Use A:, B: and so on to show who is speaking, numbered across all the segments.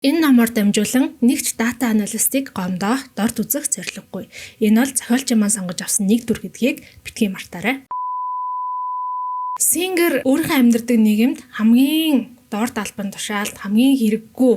A: Энэ номоор дамжуулан нэгж дата аналистик гомдоох дорд үзэх зорилгогүй. Энэ бол зохиолчийн маань сонгож авсан нэг төр гэдгийг битгий мартаарай. Singer өөрийнхөө амьдардаг нийгэмд хамгийн дорд албан тушаалд хамгийн хэрэггүй,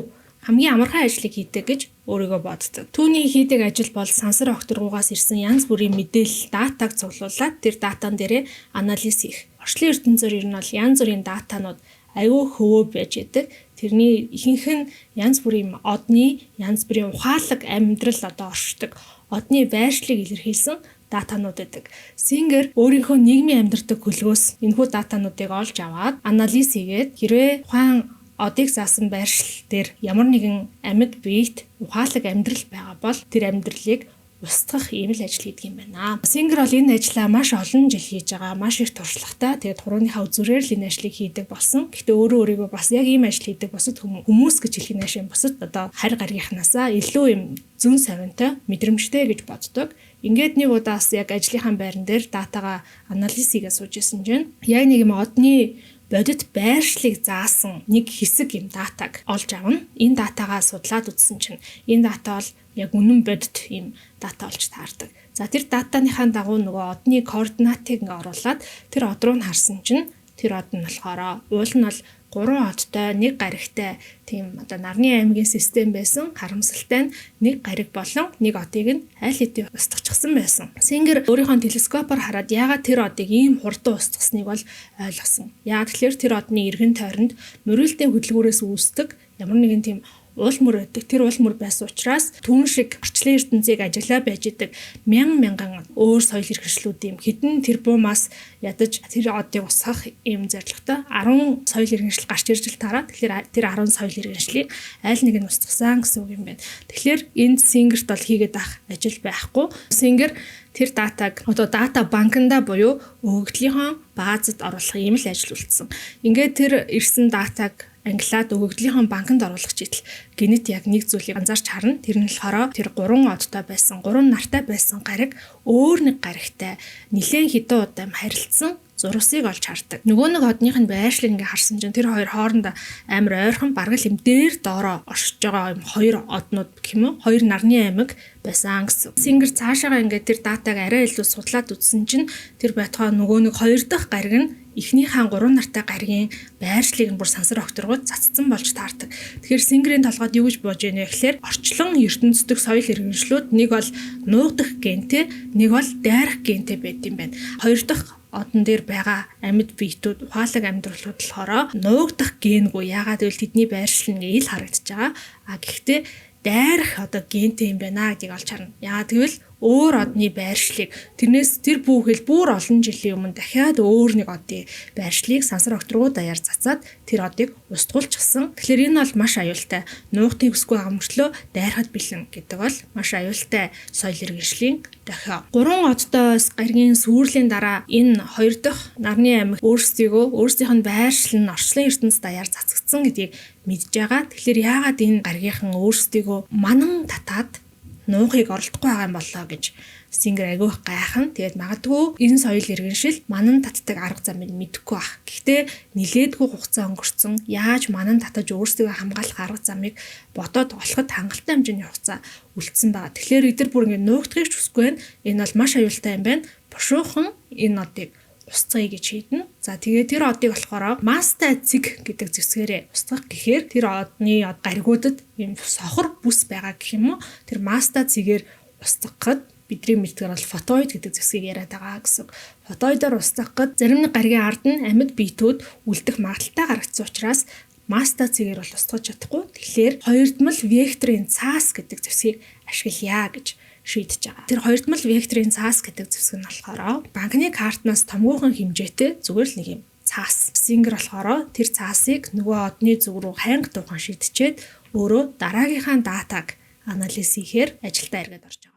A: хамгийн амархан ажлыг хийдэг гэж өөрийгөө боддог. Түүний хийдэг ажил бол сансар огторгуугаас ирсэн янз бүрийн мэдээлэл, датаг цуглуулад тэр датан дээрээ анализ хийх. Орчлын ертөнцөөр ер нь бол янз бүрийн датанууд аюу хөвөө байж идэг. Тэрний ихэнх нь янз бүрийн одны, янз бүрийн ухаалаг амьдрал оршдог. Одны байршлыг илэрхийлсэн датанууд байдаг. Singer өөрийнхөө нийгмийн амьдардаг хөлгөөс энэхүү датануудыг олж аваад анализ хийгээд хэрвээ ухаан одыг заасан байршил дээр ямар нэгэн амьд биет ухаалаг амьдрал байгаа бол тэр амьдралыг устгах ийм л ажил хийдэг юм байна. Singer бол энэ ажлаа маш олон жил хийж байгаа, маш их туршлагатай. Тэгээд хурууныхаа үзүүрээр л энэ ажлыг хийдэг болсон. Гэхдээ өөрийгөө бас яг ийм ажил хийдэг бусад хүмүүс гэж хэлэх нэшин бусад одоо харь гаргийнхнаасаа илүү юм зүүн савинтай, мэдрэмжтэй гэж боддог. Ингээд нэг удаас яг ажлынхаа байран дээр датагаа анализ хийгээ сууж исэн чинь яг нэг юм одны бодит байршлыг заасан нэг хэсэг юм датаг олж авна. Энэ датагаа судлаад үзсэн чинь энэ дата бол яг үнэн бодит юм дата олж таардаг. За тэр датаныхаа дагуу нөгөө одны координатыг оруулаад тэр од руу харсан чинь тэр од нь болохоор уул нь бол 3 одтой, 1 гаригтай тийм одоо нарны аймгийн систем байсан. Харамсалтай нь 1 гариг болон 1 одыг нь аль хэдийн устгачихсан байсан. Singer өөрийнхөө телескопоор хараад яагаад тэр одыг ийм хурдан устгасныг бол ойлгосон. Яг тэгэхээр тэр одны эргэн тойронд мөрөлдөө хөдөлгөөрөөс үүсдэг ямар нэгэн тийм уул мөр байдаг. Тэр уул мөр байсан учраас түүн шиг орчлын ертөнцийг ажиглаа байж идэг мянган өөр соёл иргэншлүүд юм хэдэн тэрбумаас ядаж тэр одыг усгах юм зорилготой 10 соёл иргэншил гарч ирж л тараад тэгэхээр тэр 10 соёл иргэншлийг аль нэг нь устгасан гэсэн үг юм байна. Тэгэхээр энд Singer-т бол хийгээд ах ажил байхгүй. Singer тэр датаг одоо дата банкнда буюу өгөгдлийнхөө баазад оруулах ийм л ажил үлдсэн. Ингээд тэр ирсэн датаг англиад өгөгдлийнхөө банкнд оруулах чийтэл гинэт яг нэг зүйлийг анзаарч харна. Тэр нь болохоор тэр 3 одтой байсан, 3 нартай байсан гариг өөр нэг гаригтай нэлээд хэдэн удаа харилцсан зурсыг олж хардаг. Нөгөө нэг одных нь байршлыг ингээ харсан чинь тэр хоёр хоорондоо амар ойрхон бараг л юм дээр доороо оршиж байгаа юм хоёр однууд гэх юм уу? Хоёр нарны аймаг байсан гэсэн. Singer цаашаага ингээ тэр датаг арай илүү судлаад үзсэн чинь тэр байтугай нөгөө нэг хоёр дахь гариг нь эхнийхээ 3 нартай гаригийн байршлыг бүр сансар огторгууд цацсан болж таардаг. Тэгэхээр Singer-ийн толгойд юу гэж бодож байна вэ гэхээр орчлон ертөнцийн соёл иргэншлүүд нэг бол нуугдах гентэй, нэг бол дайрах гентэй байд юм байна. Хоёр дахь одон дээр байгаа амьд биетүүд ухаалаг амьдралууд болохоор нуугдах генгүй. Яагаад гэвэл тэдний байршил нь ил харагдаж байгаа. Гэхдээ дайрах одоо гентэй юм байна гэдгийг олж харна. Яагаад гэвэл өөр одны байршлыг тэрнээс тэр бүхэл бүр олон жилийн өмнө дахиад өөр нэг одын байршлыг сансар огторгуу даяар цацаад тэр одыг устгуулчихсан. Тэгэхээр энэ бол маш аюултай. Нуугтын хүсгүй амөрчлөө дайрахад бэлэн гэдэг бол маш аюултай соёл иргэншлийн дохио. 3 одтой гаригийн сүүрлийн дараа энэ хоёр дахь нарны аймаг өөрсдийнх нь байршил нь орчлон ертөнц даяар цацагдсан гэдгийг мэдж байгаа. Тэгэхээр яагаад энэ гаригийнхан өөрсдийгөө манан татаад нуухыг оролдохгүй байгаа юм болоо гэж Singer агиух гайхан. Тэгээд магадгүй энэ соёл иргэншил манан татдаг арга замыг мэдэхгүй байх. Гэхдээ нилээдгүй хугацаа өнгөрцөн яаж манан татаж өөрсдөө хамгаалах арга замыг бодоод олоход хангалттай хэмжээний хугацаа үлдсэн байгаа. Тэгэхээр эдгээр бүр ингэ нуугдахыг ч хүсэхгүй байна. Энэ бол маш аюултай юм байна. Бушуухан энэ одыг устгая гэж хийдэн. За тэгээд тэр одыг болохоор маста цэг гэдэг зэвсгээрээ устгах гэхээр тэр одны гаригуудад юм сохор бүс байгаа гэх юм уу. Тэр маста цэгээр устгахад бидний мэдгээр бол фотоид гэдэг зэвсгийг яриад байгаа гэсэн. Фотоидоор устгахад зарим нэг гаригийн ард нь амьд биетүүд үлдэх магадaltaй гарагдсан учраас маста цэгээр бол устгаж чадахгүй. Тэгэхээр хоёрдмал векторын цаас гэдэг зэвсгийг ашиглая гэж шийдэж байгаа. Тэр хоёрдмал векторын цаас гэдэг зэвсэг нь болохоор банкны картнаас томгоохон хэмжээтэй зүгээр л нэг юм цаас. Singer болохоор тэр цаасыг нөгөө одны зүг рүү хайнга дуухан шидчихэд өөрөө дараагийнхаа датаг анализ хийхээр ажилдаа эргээд орж байгаа.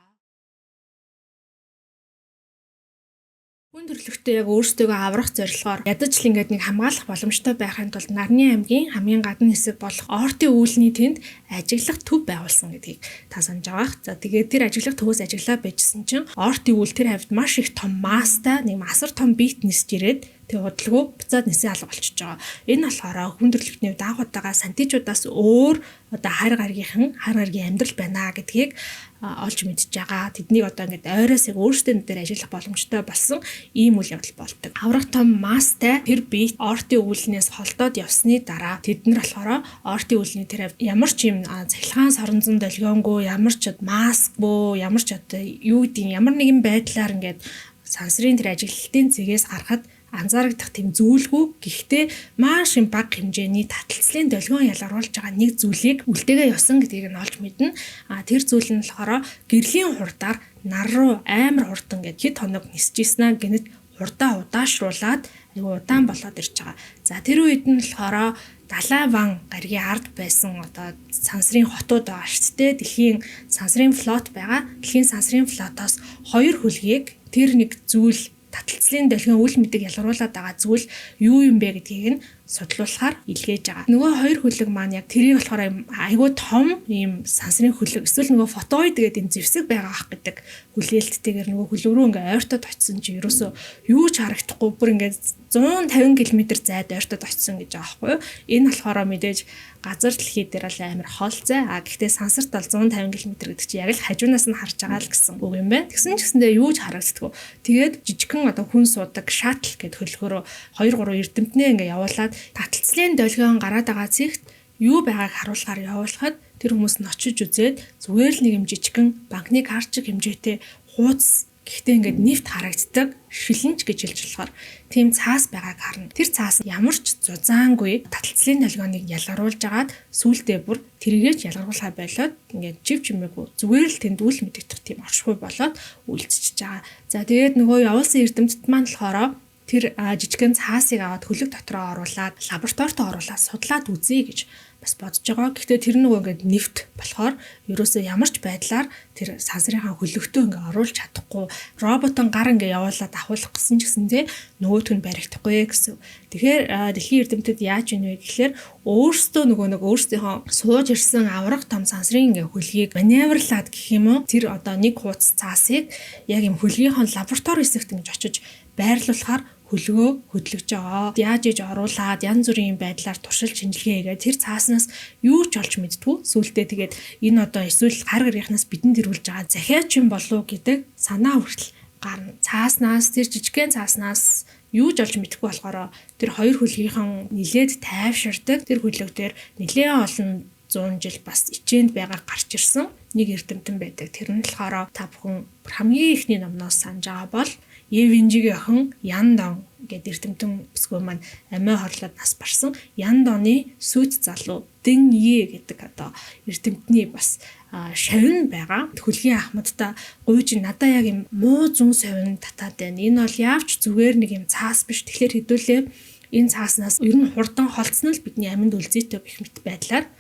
A: Хүн төрөлхтөө яг өөрсдөө аврах зорилгоор ядаж л ингээд нэг хамгаалах боломжтой байхын тулд нарны аймгийн хамгийн гадна хэсэг болох Ортын үүлний тэнд ажиглах төв байгуулсан гэдгийг та санаж байгаа. За тэгээд тэр ажиглах төвөөс ажиглаа байжсэн чинь Ортын үйл тэр хавьд маш их том мастай нэг асар том биет нисж ирээд тэг удалгүй буцаад нисэн алга болчихж байгаа. Энэ болохоор хүн төрөлхтний үед анх удаага сантичуудаас өөр одоо хар гаргийн амьдрал байна гэдгийг олж мэдж байгаа. Тэднийг одоо ингээд ойроос яг өөрсдөө дээр ажиллах боломжтой болсон ийм үйл явдал болдог. Аврах том маастай тэр бие ортын үүлнээс холдоод явсны дараа тэд нар болохоор ортын үүлний тэр ямар ч юм цахилгаан соронзон долгионгүй, ямар ч маскгүй, ямар ч одоо юу гэдэг ямар нэгэн байдлаар ингээд сансрын тэр ажиглалтын цэгээс гарахад анзаарагдах тийм зүйлгүй. Гэхдээ маш им бага хэмжээний таталцлын долгион ялгаруулж байгаа нэг зүйлийг үлдээгээ явсан гэдгийг нь олж мэднэ. Тэр зүйл нь болохоор гэрлийн хурдаар нар руу амар хурдан гэд хэд хоног нисчихсэн гэнэт хурдаа удаашруулад айгу удаан болоод ирж байгаа. За тэр үед нь болохоор Далай ван гаригийн ард байсан одоо сансрын хотууд байгаа шүү дээ. Дэлхийн сансрын флот байгаа. Дэлхийн сансрын флотоос 2 хүлгийг тэр нэг зүйл таталцлын долгион үл мэдэг ялгаруулад байгаа зүйл юу юм бэ гэдгийг нь судлуулахаар илгээж байгаа. Нөгөө 2 хүлэг маань яг тэрийг болохоор айгүй том ийм сансрын хүлэг эсвэл нөгөө фотоид гэдэг энэ зэвсэг байгаа ах гэдэг хүлээлттэйгээр нөгөө хүлэг рүү ингээ ойртоод очисон чи ерөөсөө юу ч харагдахгүй бүр ингээ 150 км зайд ойртоод очисон гэж байгаа байхгүй юу. Энэ болохоор мэдээж газар дэлхий дээр л амар хол зай. Гэхдээ сансарт бол 150 км гэдэг чи яг л хажуунаас нь харж байгаа л гэсэн үг юм байна. Тэгсэн ч гэсэндээ юу ч харагддаггүй. Тэгээд жижигхэн одоо хүн суудаг шаттл гэдэг хөлгөөрөө 2-3 эрдэмтнээ ингээ явуулаад таталцлын долгион гараад байгаа зэгт юу байгааг харуулахаар явуулахад тэр хүмүүс нь очиж үзээд зүгээр л нэг юм жижигхэн банкны карт шиг хэмжээтэй хуудас гэхдээ ингээд нефт харагддаг шилэнч гэж хэлж болохоор тийм цаас байгааг харна. Тэр цаас ямар ч зузаангүй таталцлын долгионыг ялгаруулж агаад сүүлдээ бүр тэрийгэж ялгаруулахаа болоод ингээд жив чимээгүй зүгээр л тэнд үл мэдэгдэх тийм оршихуй болоод үлдчихэж байгаа. За тэгээд нөгөө явуулсан эрдэмтэд маань болохоор тэр жижигхэн цаасыг аваад хөлөг дотроо оруулаад лабораторид оруулаад судлаад үзье гэж бас бодож байгаа. Гэхдээ тэр нөгөө ингээд нефт болохоор ерөөсөө ямар ч байдлаар тэр сансрынхаа хөлөгтөө ингээд оруулж чадахгүй. Роботон гар ингээд явуулаад ахуулах гэсэн ч гэсэндээ нөгөөт нь баригдахгүй гэсэн. Тэгэхээр дэлхийн эрдэмтэд яаж ийнэ вэ гэхээр өөрсдөө нөгөө өөрсдийнхөө сууж ирсэн аврах том сансрын ингээд хөлгийг маневрлаад гэх юм уу тэр одоо нэг хуудас цаасыг яг юм хөлгийнхөө лаборатори хэсэгт ингэж очиж байрлуулахаар хөлгөө хөдлөж байгаа. Яаж иж оруулаад янз бүрийн байдлаар туршилт шинжилгээ хийгээд тэр цааснаас юу ч олж мэдтгүү. Сүүлдээ тэгээд энэ одоо эсвэл гар гарынхнаас бидэнд ирүүлж байгаа захиач юм болов гэдэг санаа хүртэл гарна. Цааснаас тэр жижигхэн цааснаас юу ч олж мэдэхгүй болохоор тэр 2 хөлгийнхэн нилээд тайвширдаг. Тэр хөлөг дээр нэлээд олон 100 жил бас ичээнд байгаа гарч ирсэн нэг эрдэмтэн байдаг. Тэр нь болохоор та бүхэн хамгийн ихний номноос санаж байгаа бол Евинжигийн охин Яндон гэдэг эрдэмтэн бүсгүй маань амиа хорлоод нас барсан. Яндоны сүйт залуу Дэн Е гэдэг одоо эрдэмтний бас шавин байгаа. Хөлгийн ахмадтай гуйж надаа яг юм муу зүүн совин татаад байна. Энэ бол яавч зүгээр нэг юм цаас биш. Тэгэхээр хэдүүлээ энэ цааснаас ер нь хурдан холцсон л бидний аминд үлзийтэй гэх мэт байдлаар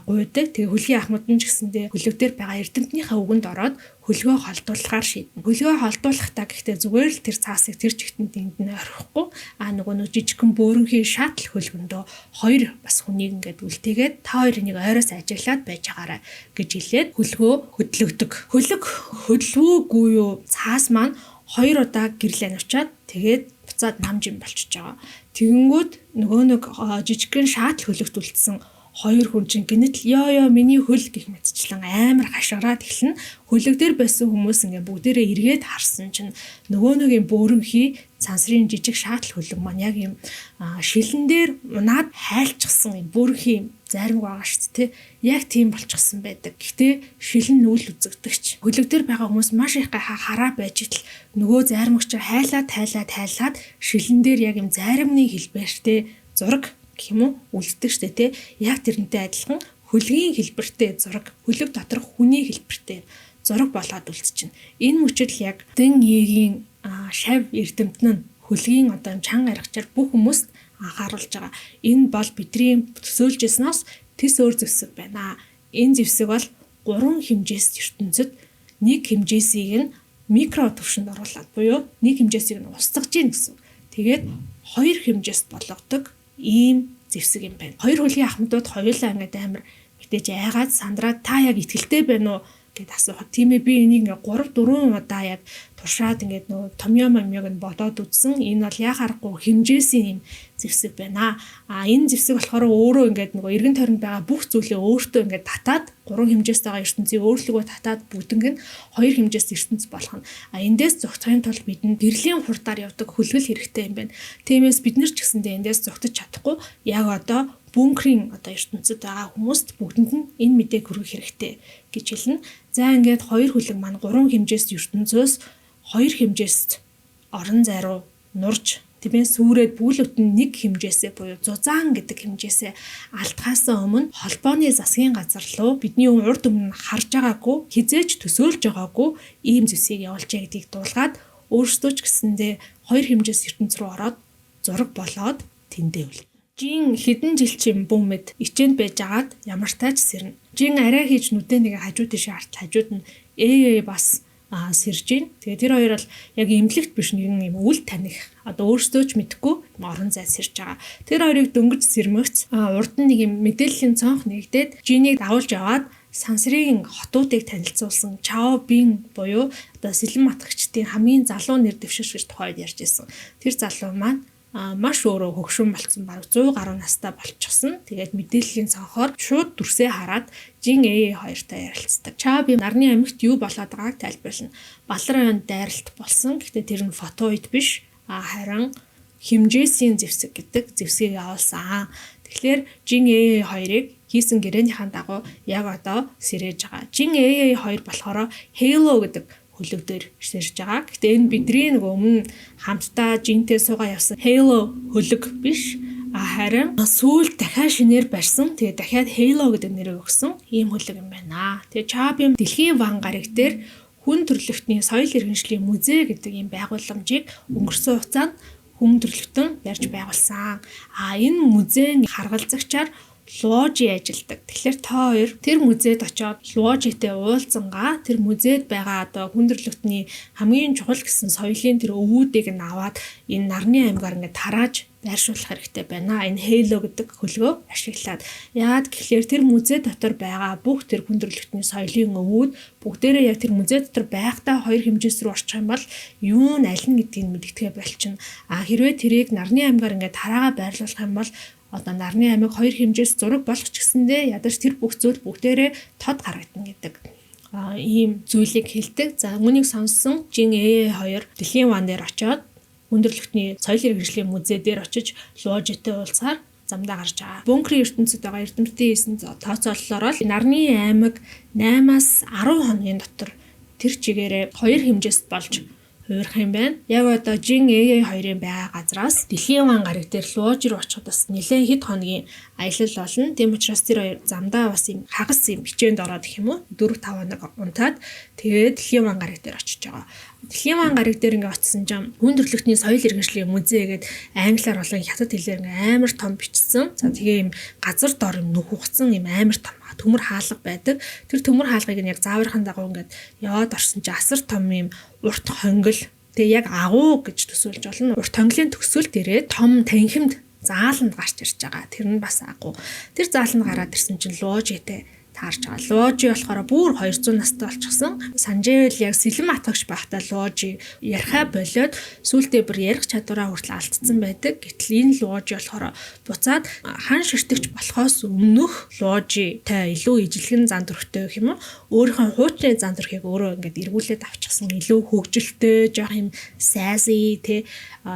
A: гуйдаг. Тэгээ хөлгийн ахмад нь ч гэсэндээ хөлөг дээр байгаа эрдэмтнийхээ үгэнд ороод хөлгөө холдуулахаар шийднэ. Хөлгөө холдуулахдаа гэхдээ зүгээр л тэр цаасыг тэр чигтэнд энд нь орхихгүй нөгөө нэг жижигхэн бөөрөнхийн шатл хөлгөндөө 2 бас хүнийг ингээд үлтээгээд та хоёр энийг ойроос ажиглаад байж байгаарай гэж хэлээд хөлгөө хөдлөгдөг. Хөлөг хөдлөвөөгүй юу цаас маань 2 удаа гэрлээ навчаад тэгээд буцаад намжин болчихж байгаа. Тэгэнгүүт нөгөө нэг жижигхэн шатл хөлөгт үлдсэн 2 хүн чинь гинэт ёо миний хөл гэх мэтчлэн амар хашгираад эхэлнэ. Хөлөг дээр байсан хүмүүс ингээ бүгдээрээ эргээд харсан чинь нөгөө нэг юм бөөрөнхий цансрын жижиг шаатал хөлөг маань яг юм шилэн дээр унаад хайлчсан юм бөөрөнхий зарим байгаа шүү дээ. Яг тийм болчихсон байдаг. Гэхдээ шилэн нүүл үзэгдэгч. Хөлөг дээр байгаа хүмүүс маш их хараа байж итл нөгөө заримгч хайлаад шилэн дээр яг юм заримны хэлбэртэй зураг гэх юм уу үлддэг штэ тий. Яг тэрнтэй адилхан хөлгийн хэлбэртэй зураг, хөлөг доторх хүний хэлбэртэй зураг болоод үлдчихнэ. Энэ мөчөд яг Дэн Егийн шав эрдэмтэн нь хөлгийн одоо чан гаргачаар бүх хүмүүст анхааруулж байгаа. Энэ бол бидний төсөөлжсэнээс тэс өөр зэвсэг байна. Энэ зэвсэг бол 3 хэмжээс ертөнцид нэг хэмжээсийг нь микро түвшинд оруулаад буюу нэг хэмжээсийг нь устгаж гин гэсэн. Тэгээд 2 хэмжээст болгодог ийм зэвсэг юм байна. 2 хөлгийн ахмадууд хоёулаа ингээд амар мэдээж айгаад сандраад та яг ихтгэлтэй байна уу гэд асуухад тийм ээ би энийг ингээ 3 4 удаа яг туршаад ингээд нөгөө томьёо момьёог нь бодоод үзсэн. Энэ бол яхаарахгүй хэмжээсийн юм зэвсэг байна. Энэ зэвсэг болохоор өөрөө ингээд нөгөө эргэн тойронд байгаа бүх зүйлээ өөртөө ингээд татаад 3 хэмжээс байгаа ертөнцийг өөрлөгөө татаад бүгднг нь 2 хэмжээс ертөнц болгоно. Эндээс зогтохын тулд бидэнд гэрлийн хурдаар явдаг хөлгөл хэрэгтэй юм байна. Тиймээс бид нар ч гэсэндээ эндээс зогтож чадахгүй. Яг одоо бункерийн одоо ертөнцид байгаа хүмүүст бүгдэнд нь энэ мэдээг хүргэх хэрэгтэй гэж хэлнэ. За ингээд 2 хөлөг маань 3 хэмжээс ертөнцөөс 2 хэмжээст орон зай руу нурж тиймээс сүрээд бүлэгт нь 1 хэмжээсээ буюу зузаан гэдэг хэмжээсээ алдахаас өмнө холбооны засгийн газар руу бидний урд өмнө харж байгаагүй хизээж төсөөлж байгаагүй ийм зэвсгийг явуулжээ гэдгийг дуулгаад өөрсдөө ч гэсэндээ 2 хэмжээс ертөнц рүү ороод зураг болоод тэндээ үл. Жин хэдэн жил чим бүүмэд ичээнд байж агаад ямар тач сэрнэ. Жин арай хийж нүдэн нэг хажуу тийш харт хажууд нь бас сэрж гин. Тэгээ тэр хоёр бол яг эмнэлэгт биш нэгэн юм үл таних. Одоо өөрсдөө ч мэдэхгүй орон зай сэрж байгаа. Тэр хоёрыг дөнгөж сэрмэгц урд нь нэг юм мэдээллийн цонх нэгдээд жинийг дагуулж аваад сансрын хотуудыг танилцуулсан Чао Бин буюу одоо сэлэн матгагчдын хамгийн залуу нэр дэвшигч гэж тухайд ярьж байсан. Тэр залуу маань маш өөрөө хөгшин болсон баг 100 гаруй настай болчихсон. Тэгээд мэдээллийн цонхоор шууд дүрсээ хараад Жин хоёртой ярилцдаг. Чаби нарны амьгт юу болоод байгааг тайлбарлана. Балар ойн дайралт болсон. Гэхдээ тэр нь фотоид биш. Харин хэмжээсийн зэвсэг гэдэг зэвсгийг явуулсан. Тэгэхээр Жин хоёрыг хийсэн гэрээнийхэн дагуу яг одоо сэрэж байгаа. Жин 2 болохоор Halo гэдэг хөлөг дээр сэрж байгаа. Гэхдээ энэ бидний нэг өмнө хамтдаа Жинтэй суугаа явсан Halo хөлөг биш. Харин сүүл дахиад шинээр барьсан. Тэгээ дахиад Halo гэдэг нэрийг өгсөн ийм хөлөг юм байна. Тэгээ Чабим дэлхийн ван гараг дээр хүн төрөлхтний соёл иргэншлийн музей гэдэг ийм байгууламжийг өнгөрсөн хугацаанд хүн төрөлхтөн барьж байгуулсан. Энэ музейн харгалзагчаар Луожи ажилдаг. Тэгэхээр та хоёр тэр музейд очоод Луожитэй уулзангаа тэр музейд байгаа одоо хүндрэлтний хамгийн чухал гэсэн соёлын тэр өвүүдийг нь аваад энэ нарны аймгаар ингээд тарааж байршуулах хэрэгтэй байна. Энэ Halo гэдэг хөлгөө ашиглаад. Яагаад гэхээр тэр музей дотор байгаа бүх тэр хүндрэлтний соёлын өвүүд бүгдээрээ яг тэр музей дотор байхдаа 2 хэмжээс рүү орчих юм бол юу нь аль нь гэдгийг мэддэгэ болчихно. Хэрвээ тэрийг нарны аймгаар ингээд тараагаа байрлуулах юм бол одоо нарны аймаг 2 хэмжээс зураг болох ч гэсэндээ ядаж тэр бүх зүйл бүгдээрээ тод гаргадана гэдэг ийм зүйлийг хэлдэг. За үүнийг сонссон Жин 2 дэлхийн ван дээр очоод хүндрэлтний соёл иргэншлийн музей дээр очиж Луожитэй уулзахаар замдаа гарч байгаа. Бункерийн ертөнцид байгаа эрдэмтдийн хийсэн тооцооллоор л нарны аймаг 8-аас 10 хоногийн дотор тэр чигээрээ 2 хэмжээст болж хуурах юм байна. Яг одоо Жин 2-ын байгаа газраас дэлхийн ван гараг дээр Луожи руу очиход бас нэлээд хэд хоногийн аялал болно. Тийм учраас тэр хоёр замдаа бас юм хагас юм хичээнд ороод гэх юм уу 4-5 хоног унтаад тэгээд дэлхийн ван гараг дээр очиж байгаа. Дэлхийн ван гараг дээр ингээ очисон жам хүндрэлтний соёл иргэншлийн музей гэдэг англиар болон хятад хэлээр ингээ амар том бичсэн. За тэгээ юм газар дор юм нүх хугацсан юм амар том төмөр хаалга байдаг. Тэр төмөр хаалгыг нь яг зааврын дагуу ингээд яваад орсон чи асар том юм урт хонгил. Тэгээ яг агуу гэж төсөөлж болно. Урт хонглын төсөөл дээрээ том танхимд зааланд гарч ирж байгаа. Тэр нь бас агуу. Тэр зааланд гараад ирсэн чинь Луожитэй таарч байгаа. Луожи болохоор бүр 200 настай болчихсон. Санжээл яг сэлэн матгагч байхдаа Луожи ярихаа болоод сүултээ бүр ярих чадвараа хүртэл алдсан байдаг. Гэтэл энэ Луожи болохоор буцаад хан ширтэгч болохоос өмнөх Луожитай илүү ижилхэн зан төрхтэй гэх юм уу? Өөрийнхөө хуучны зан төрхийг өөрөө ингээд эргүүлээд авчихсан. Илүү хөгжилтэй, жоох юм сайзи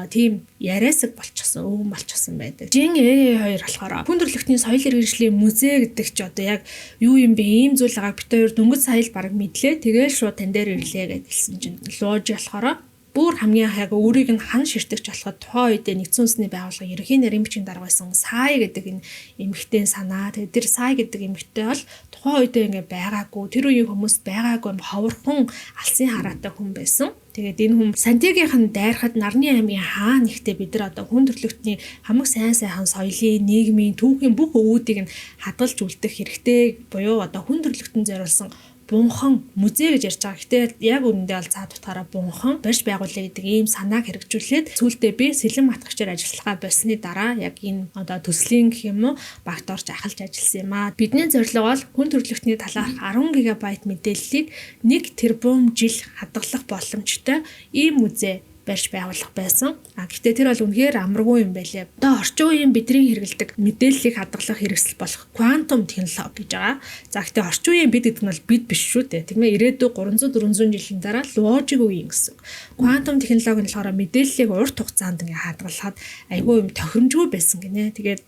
A: тийм яриасаг болчихсон, өвгөн болчихсон байдаг. Жин 2 болохоор хүндрэлтний соёл иргэншлийн музей гэдэг чи одоо яг юу юм бэ? Ийм зүйл байгаа бит хоёр дөнгөж сая л баг мэдлээ. Тэгээд шууд тань дээр ирлээ гэж хэлсэн чинь Луожи болохоор бүр хамгийн яг өөрийг нь хан ширтэгч болоход тухайн үедээ нэгдсэн үндэсний байгууллага ерөнхий нарийн бичгийн дарга байсан Сай гэдэг энэ эмэгтэй санаа. Тэгээд тэр Сай гэдэг эмэгтэй бол тухайн үедээ ингээ байгаагүй, тэр үеийн хүмүүс байгаагүй ховорхон алсын хараатай хүн байсан. Тэгээд энэ хүн Сантьягийнхан дайрахад нарны аймгийн хаан ихтэй бид нар одоо хүн төрөлхтний хамаг сайн сайхан соёлын, нийгмийн, түүхийн бүх өвүүдийг нь хадгалж үлдэх хэрэгтэй буюу одоо хүн төрөлхтөнд зориулсан бунхан музей гэж ярьж байгаа. Гэхдээ яг үүндээ бол цаад утгаараа бунхан барьж байгуулъя гэдэг ийм санааг хэрэгжүүлээд сүүлдээ би сэлэн матгагчаар ажиллахаа болсны дараа яг энэ одоо төслийн гэх юм уу багт орж ахалж ажилласан юм аа. Бидний зорилго бол хүн төрөлхтний талаарх 10 гигабайт мэдээллийг 1 тэрбум жил хадгалах боломжтой ийм музей барьж байгуулах байсан. Гэхдээ тэр бол үнэхээр амаргүй юм байлээ. Одоо орчин үеийн бидний хэрэглэдэг мэдээллийг хадгалах хэрэгсэл болох квантум технологи гэж байгаа. За гэхдээ орчин үеийн бид гэдэг нь бол бид биш шүү дээ. Тийм ээ, ирээдүйн 300 400 жилийн дараа логик үеийн гэсэн. Квантум технологи нь болохоор мэдээллийг урт хугацаанд ингээ хадгалахад айгүй юм тохиромжгүй байсан гинэ. Тэгээд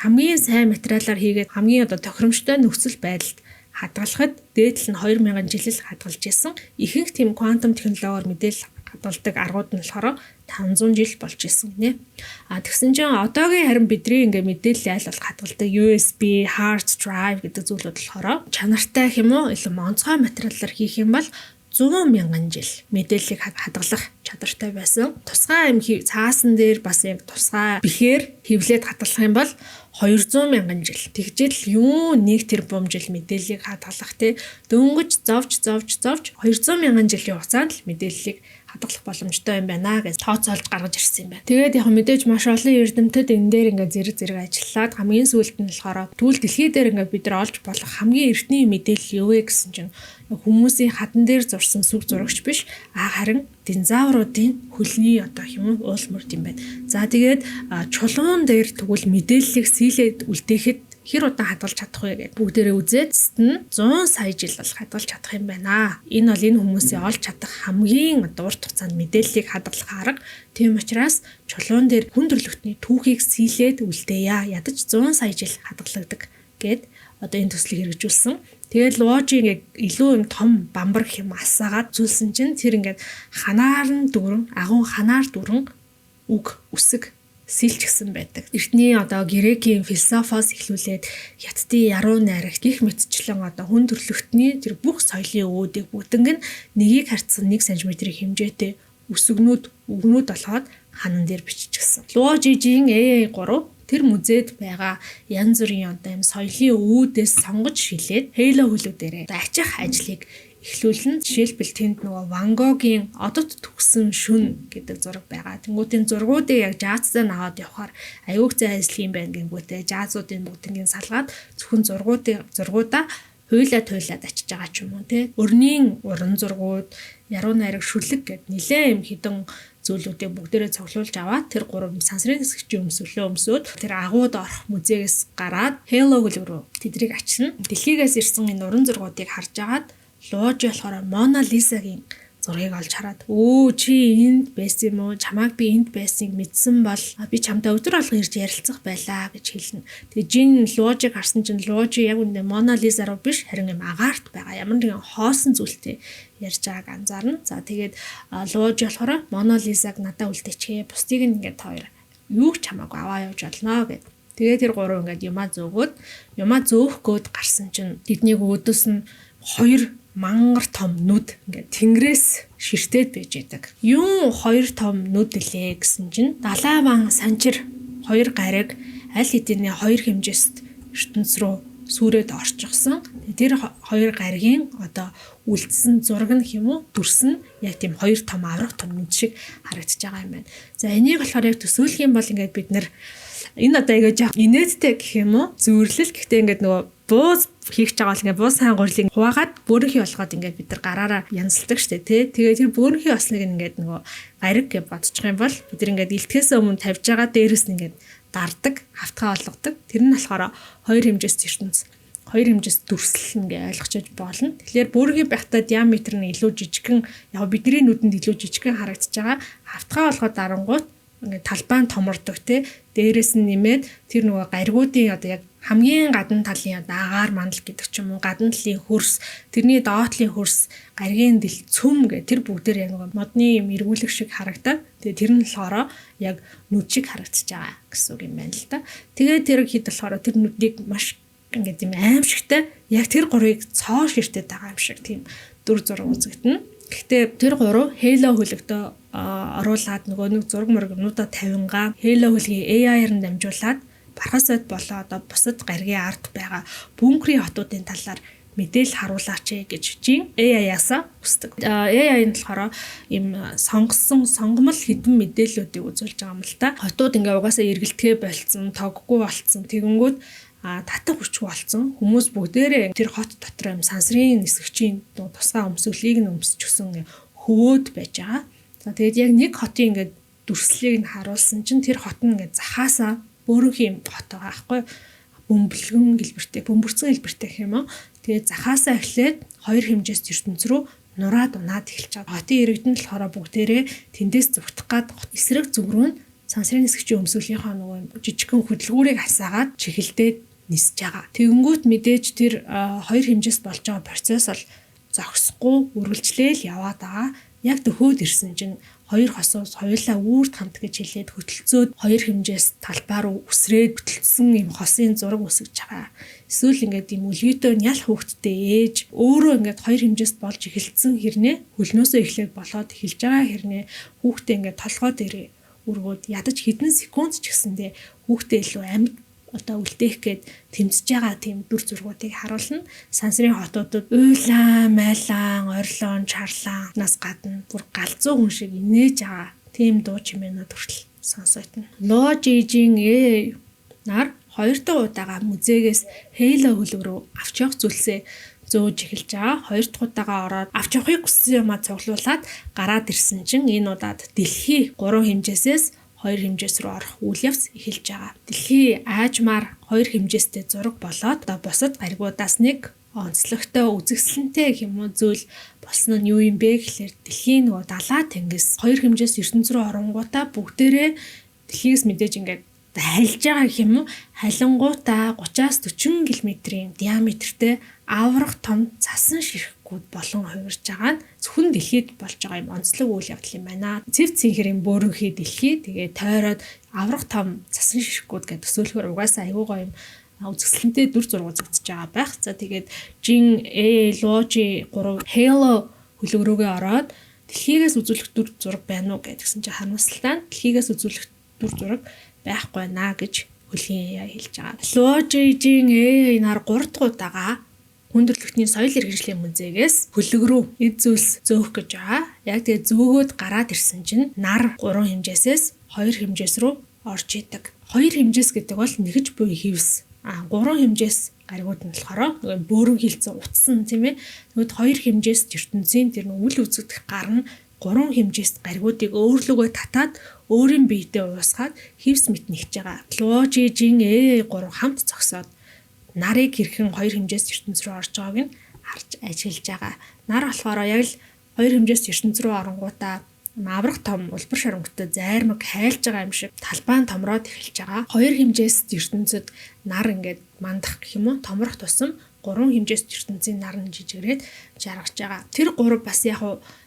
A: хамгийн сайн материалаар хийгээд хамгийн одоо тохиромжтой нөхцөл байдалд хадгалахад дээдл нь 2000 жилэл хадгалж исэн. Ихэнх тийм квантум технологиор мэдээлэл хадгалдаг аргууд нь болохоор 500 жил болж исэн гинэ. Тэгсэн чинь одоогийн харин бидний ингээ мэдээлэл айл бол хадгалдаг USB, hard drive гэдэг зүйлүүд болохоор чанартай юм уу илүү онцгой материалаар хийх юм бол 100,000 жил мэдээллийг хадгалах чадвартай байсан. Тусгай юм цаасан дээр бас яг тусгай бэхээр хевлээд хадгалах юм бол 200,000 жил. Тэгжэл юу 1 тэрбум жил мэдээллийг хадгалах те дөнгөж зовж 200,000 жилийн хугацаанд л мэдээллийг хадгалах боломжтой юм байна гэж тооцоолж гаргаж ирсэн юм байна. Тэгээд яг мэдээж маш олон эрдэмтэд энэ дээр ингээ зэрэг ажиллаад хамгийн сүүлд нь болохоор тэгвэл дэлхий дээр ингээ бид нар олж болох хамгийн эртний мэдээлэл юу вэ гэсэн чинь хүмүүсийн хадан дээр зурсан сүг зурагч биш харин динозавруудын хөлний одоо юм уул мөрд юм байна. За тэгээд чулуун дээр тэгвэл мэдээллийг сийлээд үлдээхэд хэр удаан хадгалж чадах вэ гэдэг бүгдээрээ үзээд нь 100 сая жил бол хадгалж чадах юм байна. Энэ бол энэ хүмүүсийн олж чадах хамгийн урт хугацаанд мэдээллийг хадгалах арга. Тийм учраас чулуун дээр хүн төрөлхтний түүхийг сийлээд үлдээе. Ядаж 100 сая жил хадгалагддаг гэд одоо энэ төслийг хэрэгжүүлсэн. Тэгээд лужиг яг илүү юм том бамбар гэх юм асаагаад зүйлсэн чинь тэр ингээд агуун ханаар дүрэн үг үсэг сэлчгсэн байдаг. Эртний одоо грекийн философоос эхлүүлээд хятадын яруу найрагт гих мэтчлэн одоо хүн төрөлхтний тэр бүх соёлын үүдийг бүгднийг нэгийг харьцсан 1 см-ийн хэмжээтэй үгнүүд болгоод ханан дээр биччихсэн. Лужижийн AA3 тэр музейд байгаа янз бүрийн одоо юм соёлын үүдээс сонгож шилээд Halo хөлөг дээрээ ачих ажлыг эхлүүлэн жишээлбэл тэнд нөгөө Ван Гогийн Одод төгсөн шүн гэдэг зураг байгаа. Тэнгүүтийн зургуудыг яг жаазтай наваад явахаар аюуг зай ажил юм байна гингүүтээ жаазуудын бүгднийг салгаад зөвхөн зургуудаа хуйлаад очиж байгаа ч юм уу те. Өрнийн уран зургууд, яруу найраг шүлэг гэд нилээн юм хідэн зүйлүүдийг бүгдээрээ цуглуулж аваад тэр 3 сансрын хэсэгчийн өмсөд тэр агууд орох музейгээс гараад Halo хөлөг рүү тэдрийг ачна. Дэлхийгээс ирсэн энэ уран зургуудыг харж агаад Лужи болохоор Мона Лизагийн зургийг олж хараад чи энд байсан юм уу? Чамайг би энд байсныг мэдсэн бол би чамтай өдөр алга ирж ярилцах байлаа гэж хэлнэ. Тэгээ жин Лужиг харсан чинь Лужи яг үндэ Мона Лиза руу биш харин юм агаарт байгаа. Ямар нэгэн хоосон зүйлтэй ярьж байгааг анзаарна. За тэгээд Лужи болохоор Мона Лизаг надад үлдээчихээ. Бусдыг ингээд та хоёр юу ч хамаагүй аваа явж болно гэд. Тэгээд тэр гурав ингээд юмаа зөөх гээд гарсан чинь тэднийг өөдөөс нь 2 мангар том нүд ингээд тэнгэрээс ширтээд байж байдаг. Юу 2 том нүд лээ гэсэн чинь далайван санчир 2 гариг аль хэдийн 2 хэмжээст ертөнц рүү сүрээд орчихсон. Тэр 2 гаригийн одоо үлдсэн зураг нь юм уу дүрс нь яг тийм 2 том аврах том нүд шиг харагдаж байгаа юм байна. За энийг болохоор яг төсөөлөх юм бол ингээд бид нар энэ одоо яг инээдтэй гэх юм уу зөөрлөл гэхдээ ингээд нөгөө бууз хийх гэж байгаа бол ингээд бууз сайн гурилыг хуваагаад бөөрийнхий болгоод ингээд бид нар гараараа янзалдаг штэ тий. Тэгээд тэр бөөрийнхий осныг ингээд нөгөө гариг гэж бодчих юм бол бид нар ингээд илтгэхээс өмнө тавьж байгаа дээрээс нь ингээд дардаг, хавтгаа болгодог. Тэр нь болохоор 2 хэмжээс ертөнц 2 хэмжээс дүрслэл ингээ ойлгочож болно. Тэгэхээр бөөрийнхий байхдаа диаметр нь илүү жижигхэн яг бидний нүдэнд илүү жижигхэн харагдаж байгаа. Хавтгаа болгоод дарангуут ингээ талбай томордог тий. Дээрээс нь нэмээд тэр нөгөө гаригуудын одоо яг хамгийн гадна талын агаар мандал гэдэг ч юм уу гадна талын хөрс тэрний доотлын хөрс гаригийн цөм гэх тэр бүгдээр яг нөгөө модны юм эргүүлэг шиг харагдаад тэгээ тэр нь болохоор яг нүд шиг харагдаж байгаа гэсэн үг юм байна л да. Тэгээ тэр хэд болохоор тэр нүдийг маш ингээд юм аимшигтай яг тэр гурыг цоо ширтээд байгаа юм шиг тийм дүр зураг үзэгдэнэ. Гэхдээ тэр гурав Halo хөлөгтөө оруулаад нөгөө нэг зураг мөргнүүдэ 50-га Halo хөлгийн AI-аар дамжуулаад Бархасад болоо одоо бусад гаригийн ард байгаа бүүнкрийн хотуудын талаар мэдээлэл харуулаач гэж жин AI-аас хүсдэг. AI нь болохоор ийм сонгомол хэдэн мэдээллүүдийг үзүүлж байгаа юм л та. Хотууд ингээ угаасаа эргэлтгээ болцсон, тоггүй болцсон. Тэгэнгүүт татах хүчгүй болцсон. Хүмүүс бүгдээрээ тэр хот дотор юм сансрын нисгчийн тусгай өмсгөлийг нь өмсч өсөн хөвөөд байж байгаа. За тэгээд яг нэг хотын ингээ дүрслэлийг нь харуулсан чинь тэр хот нь ингээ захаасаа бөөрөнхийн хот байгаа байхгүй. Бөмбөлгөн гэлбэртэй, бөмбөрцөн гэлбэртэй гэх юм уу. Тэгээд захаасаа эхлээд хоёр хэмжээст ертөнц рүү нураад унаад эхэлж байгаа. Хотын иргэдэн болохоор бүгдээрээ тэндээс зүгтах гад эсрэг зүг рүү сансрын нисгчийн өмсгөлийнхаа нөгөө жижигхэн хөдөлгүүрийг хасаагаад чихэлдээд нисэж байгаа. Тэгэнгүүт мэдээж тэр хоёр хэмжээст болж байгаа процесс бол зогсохгүй үргэлжлээл яваад байгаа. Яг төхөөд ирсэн чинь хоёр хосоос хоёулаа үүрт хамт гэж хэлээд хөтөлцөөд хоёр хэмжээс талбай руу үсрээд хөтөлсөн юм хосын зураг үсгэж байгаа. Эсвэл ингээд юм үлгийтэй нял хүүхдтэй ээж өөрөө ингээд хоёр хэмжээст болж эхэлсэн хэрнээ хөлнөөсөө эхлээд болоод эхэлж байгаа хэрнээ хүүхдээ ингээд толгой дээрээ өргөөд ядаж хэдэн секунд ч гэсэндээ хүүхдээ илүү амьд одоо үлдээх гээд тэмцэж байгаа тийм дүр зургуудыг харуулна. Сансрын хотуудад уйлаан, майлаан, орилон, чарлаан нас гадна бүр галзуу хүн шиг инээж байгаа тийм дуу чимээнүүд хүртэл сонсогдно. Ло Жижин нар хоёр дахь удаага музейгээс Halo хөлөг рүү авч явах зүйлсээ зөөж эхэлж байгаа. Хоёр дахь удаага ороод авч явахыг хүссэн юмаа цуглуулад гараад ирсэн чинь энэ удаад дэлхий 3 хэмжээсээс 2 хэмжээс рүү орох үйл явц эхэлж байгаа. Дэлхий аажмаар 2 хэмжээстэй зураг болоод бусад гаригуудаас нэг онцлогтой үзэсгэлэнтэй гэх юм уу зүйл болсон нь юу юм бэ гэхлээр дэлхийн нөгөө далаа тэнгис 2 хэмжээс ертөнц рүү оронгуудаа бүгдээрээ дэлхийгээс мэдээж ингээд хайлж байгаа гэх юм уу халингуудаа 30-аас 40 км-ийн диаметртэй аврах том цасан ширхгүүд болон хувирж байгаа нь зөвхөн дэлхийд болж байгаа юм онцлог үйл явдал юм байна. Цэв цэнхэрийн бөөрөнхий дэлхий тэгээ тойроод аврах том цасан ширхгүүд гэдэг төсөөлөхөр угаасаа аюу гоо юм үзэсгэлэнтэй дүр зураг үзэгдэж байгаа байх. За тэгээд Jin Logi 3 Halo хөлөг рүүгээ ороод дэлхийгээс үзүүлэх дүр зураг байна уу гэдгсэн чинь харамсалтай нь дэлхийгээс үзүүлэх дүр зураг байхгүй наа гэж хөлийн AI хэлж байгаа. Logi Jin нар 3 дахь удаага хүндрэлтний соёл иргэншлийн музейгээс хөлөг рүү эд зүйлс зөөх гэж байгаа. Яг тэгээ зөөгөөд гараад ирсэн чинь нар 3 хэмжээсээс 2 хэмжээс рүү орж идэг. 2 хэмжээс гэдэг бол нэгж буй хивс. 3 хэмжээс гаригууд нь болохоор нөгөө бөөрөн хилцэн утсан тийм ээ. Нөгөөд 2 хэмжээс ертөнцийн тэр үл үзэгдэх гар нь 3 хэмжээс гаригуудыг өөрлөгөө татаад өөрийн биедээ уусгаад хивс мэт нэгж байгаа. Logi Jin 3 хамт зогсоод нарыг хэрхэн 2 хэмжээс ертөнц рүү орж байгааг нь харж ажиллаж байгаа. Нар болохоор яг л 2 хэмжээс ертөнц рүү оронгуудаа аврах том улбар шоронготой зайрмаг хайлж байгаа юм шиг талбай нь томроод эхэлж байгаа. 2 хэмжээс ертөнцид нар ингээд мандах гэх юм уу томрох тусам 3 хэмжээс ертөнцийн нар нь жижигрээд жаргаж байгаа. Тэр 3 бас яг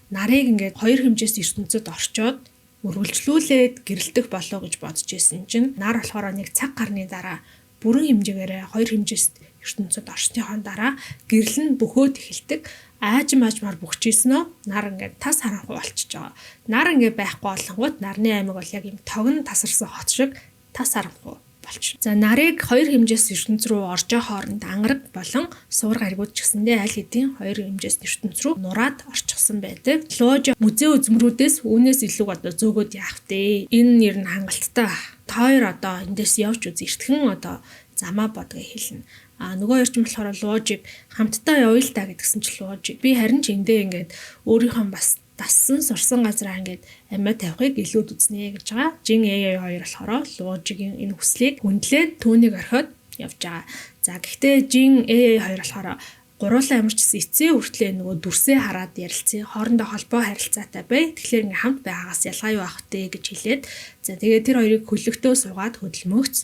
A: нарыг ингээд 2 хэмжээс ертөнцид орчоод үргэлжлүүлээд гэрэлтэх болоо гэж бодож исэн чинь нар болохоор нэг цаг гарны дараа бүрэн хэмжээгээр 2 хэмжээст ертөнцид орсныхон дараа гэрэл нь бөхөөд эхэлдэг. Аажмаар бөхчихснөө нар ингээд тас харанхуй болчихж байгаа. Нар ингээд байхгүй болонгууд нарны аймаг бол яг юм тогн тасарсан хот шиг тас харанхуй болчих. За нарыг 2 хэмжээс ертөнц рүү орж байгаа хооронд ангараг болон суур гаригууд ч гэсэндээ аль хэдийн 2 хэмжээс ертөнц рүү нураад орчихсон байдаг. Logi музей үзмрүүдээс үүнээс илүү одоо зөөгөөд яах вэ? Энэ нэр нь хангалттай. Та хоёр одоо эндээс явж үз эртхэн одоо замаа бодгоо хэлнэ. Нөгөө орчин болохоор Logi хамтдаа явъя л та гэдгсэн чи Logi. Би харин ч эндээ ингээд өөрийнхөө бас дассан сурсан газраа ингээд амьд тавихыг илүүд үзнэ гэж байгаа. Jin AI 2 болохоор Logi-гийн энэ хүслийг хүндлээд түүнийг орхиод явж байгаа. За гэхдээ Jin AI 2 болохоор гуруулаа амарчсан эцээ хүртлээ нөгөө дүрсээ хараад ярилцсан хоорондоо холбоо харилцаатай бай. Тэгэхээр ингээм хамт байгаагаас ялгаа юу авах вэ гэж хэлээд за тэгээд тэр хоёрыг хөлөгтөө суугаад хөдөлмөгц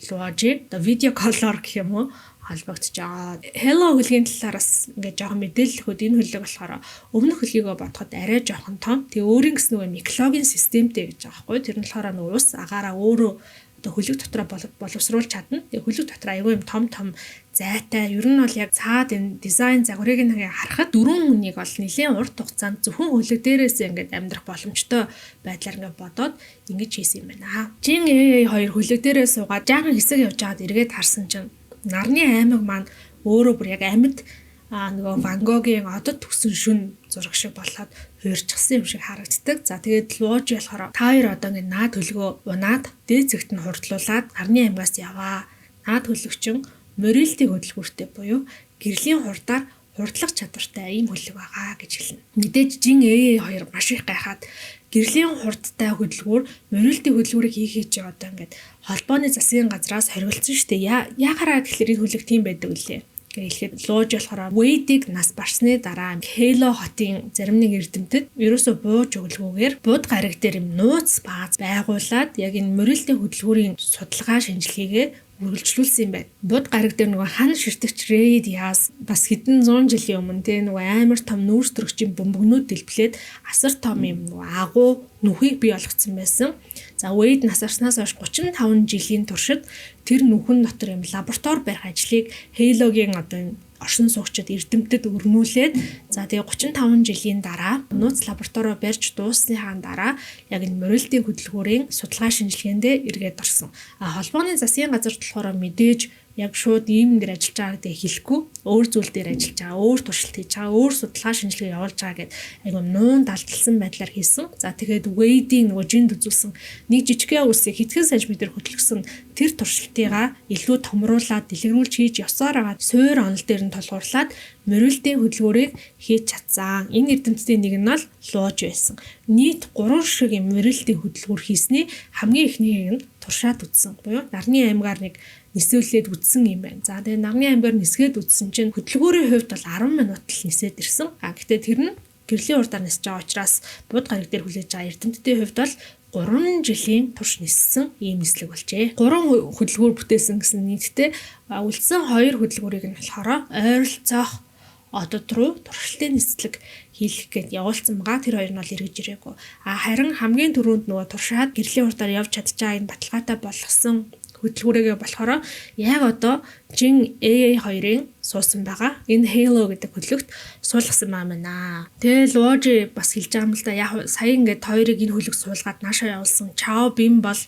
A: Logi одоо видео коллор гэх юм уу холбогдож байгаа. Halo хөлгийн талаараас ингээд жоохон мэдээлэл өгөхөд энэ хөлөг болохоор өмнөх хөлгийгөө бодоход арай жоохон том. Тэгээ өөрийн гэсэн нөгөө микологийн системтэй гэж байгаа байхгүй. Тэр нь болохоор нөгөө ус агаараа өөрөө одоо хөлөг дотроо боловсруулж чадна. Тэгээ хөлөг дотроо аюу юм том зайтай. Ер нь бол яг цаад энэ дизайн загварыг нэг харахад дөрвөн хүнийг бол нэлийн урт хугацаанд зөвхөн хөлөг дээрээсээ ингээд амьдрах боломжтой байдлаар ингээд бодоод ингэж хийсэн юм байна. Jin AI 2 хөлөг дээрээ суугаад жаахан хэсэг явж байгаад эргээд харсан чинь нарны аймаг маань өөрөө бүр яг амьд нөгөө Ван Гогийн одод төгсөн шүн зураг шиг болоод хуурчсан юм шиг харагддаг. За тэгээд Луужи болохоор та хоёр одоо ингэ наад хөлгөө унаад дээд зэгт нь хурдлуулад гарны аймгаас яваа. Наад хөлөгчин морилтыг хөдөлгүүртэй буюу гэрлийн хурдаар хурдлах чадвартай ийм хөлөг байгаа гэж хэлнэ. Мэдээж Жин хоёр маш их гайхаад гэрлийн хурдтай хөдөлгүүр морилтын хөдөлгүүрийг хийх гэж одоо ингээд холбооны засгийн газраас хориглосон шүү дээ. Яагаад тэгэхээр энэ хөлөг тийм байдаг вүлээ? Гэхдээ Луужи болохоор Вэйдийг нас барсны дараа Хейло хотын зарим нэг эрдэмтэд ерөөсөө бууж өглгүүгээр бууд гариг дээр юм нууц бааз байгуулад яг энэ морилтын хөдөлгүүрийн судалгаа шинжилгээгээ үргэлжлүүлсэн юм байна. Бууд гариг дээр нөгөө хан ширтэгч Рейд Яс бас хэдэн 100 жилийн өмнө те нөгөө амар том нүүрс төрөгчийн бөмбөгнүүд дэлбэлээд асар том юм нөгөө агуу нүхийг бий болгоцсон байсан. За Вэйд нас барснаас хойш 35 жилийн туршид тэр нүхэн дотор юм лаборатори барих ажлыг Хейлогийн одоо оршин суугчид эрдэмтэд өрнүүлээд за тэгээ 35 жилийн дараа нууц лабораторио барьж дуусныхаа дараа яг энэ морилтын хөдөлгүүрийн судалгаа шинжилгээндээ эргээд орсон. Холбооны засгийн газар болохоор мэдээж яг шууд ийм дээр ажиллаж байгаа гэдэг хэлэхгүй өөр зүйл дээр ажиллаж байгаа, өөр туршилт хийж байгаа, өөр судалгаа шинжилгээ явуулж байгаа гэд айгу нуун далдалсан байдлаар хийсэн. За тэгээд Вэйдийн нөгөө жинд үзүүлсэн нэг жижигхэн үсийг хэдхэн сантиметр хөдөлгсөн тэр туршилтыгаа илүү томруулаад дэлгэрүүлж хийж явсаар байгаа суур онол дээр нь толгуурлаад морилтын хөдөлгүүрийг хийж чадсан. Энэ эрдэмтдийн нэг нь бол Луужи байсан. Нийт 3 шиг юм морилтын хөдөлгүүр хийсний хамгийн ихнийг нь туршаад үзсэн. Буюу нарны аймгаар нэг нисүүлээд үтсэн юм байна. За тэгээ нарны аймгаар нисгээд үтсэн чинь хөдөлгүүрийн хувьд бол 10 минут л нисээд ирсэн. Гэхдээ тэр нь гэрлийн урдаар нисэж байгаа учраас бууд гариг дээр хүлээж байгаа эрдэмтдийн хувьд бол 3 жилийн турш ниссэн ийм нислэг болжээ. 3 хөдөлгүүр бүтээсэн гэсэн нийтдээ үлдсэн 2 хөдөлгүүрийг нь болохоор ойролцоох одод руу туршилтын нислэг хийх гээд явуулсан байгаа. Тэр хоёр нь бол эргэж ирээгүй. Харин хамгийн түрүүнд нөгөө туршаад гэрлийн урдаар явж чадчихаа энэ баталгаатай болгосон хөдөлгүүрээгээ болохоор яг одоо Жин AA2-ын суусан байгаа. Энэ Halo гэдэг хөдөлгөгт суулгасан байна. Тэгээ Луужи бас хэлж байгаа юм л да. Яг сая ингээд хоёрыг энэ хөдөлгөг суулгаад наашаа явуулсан. Чао Бим бол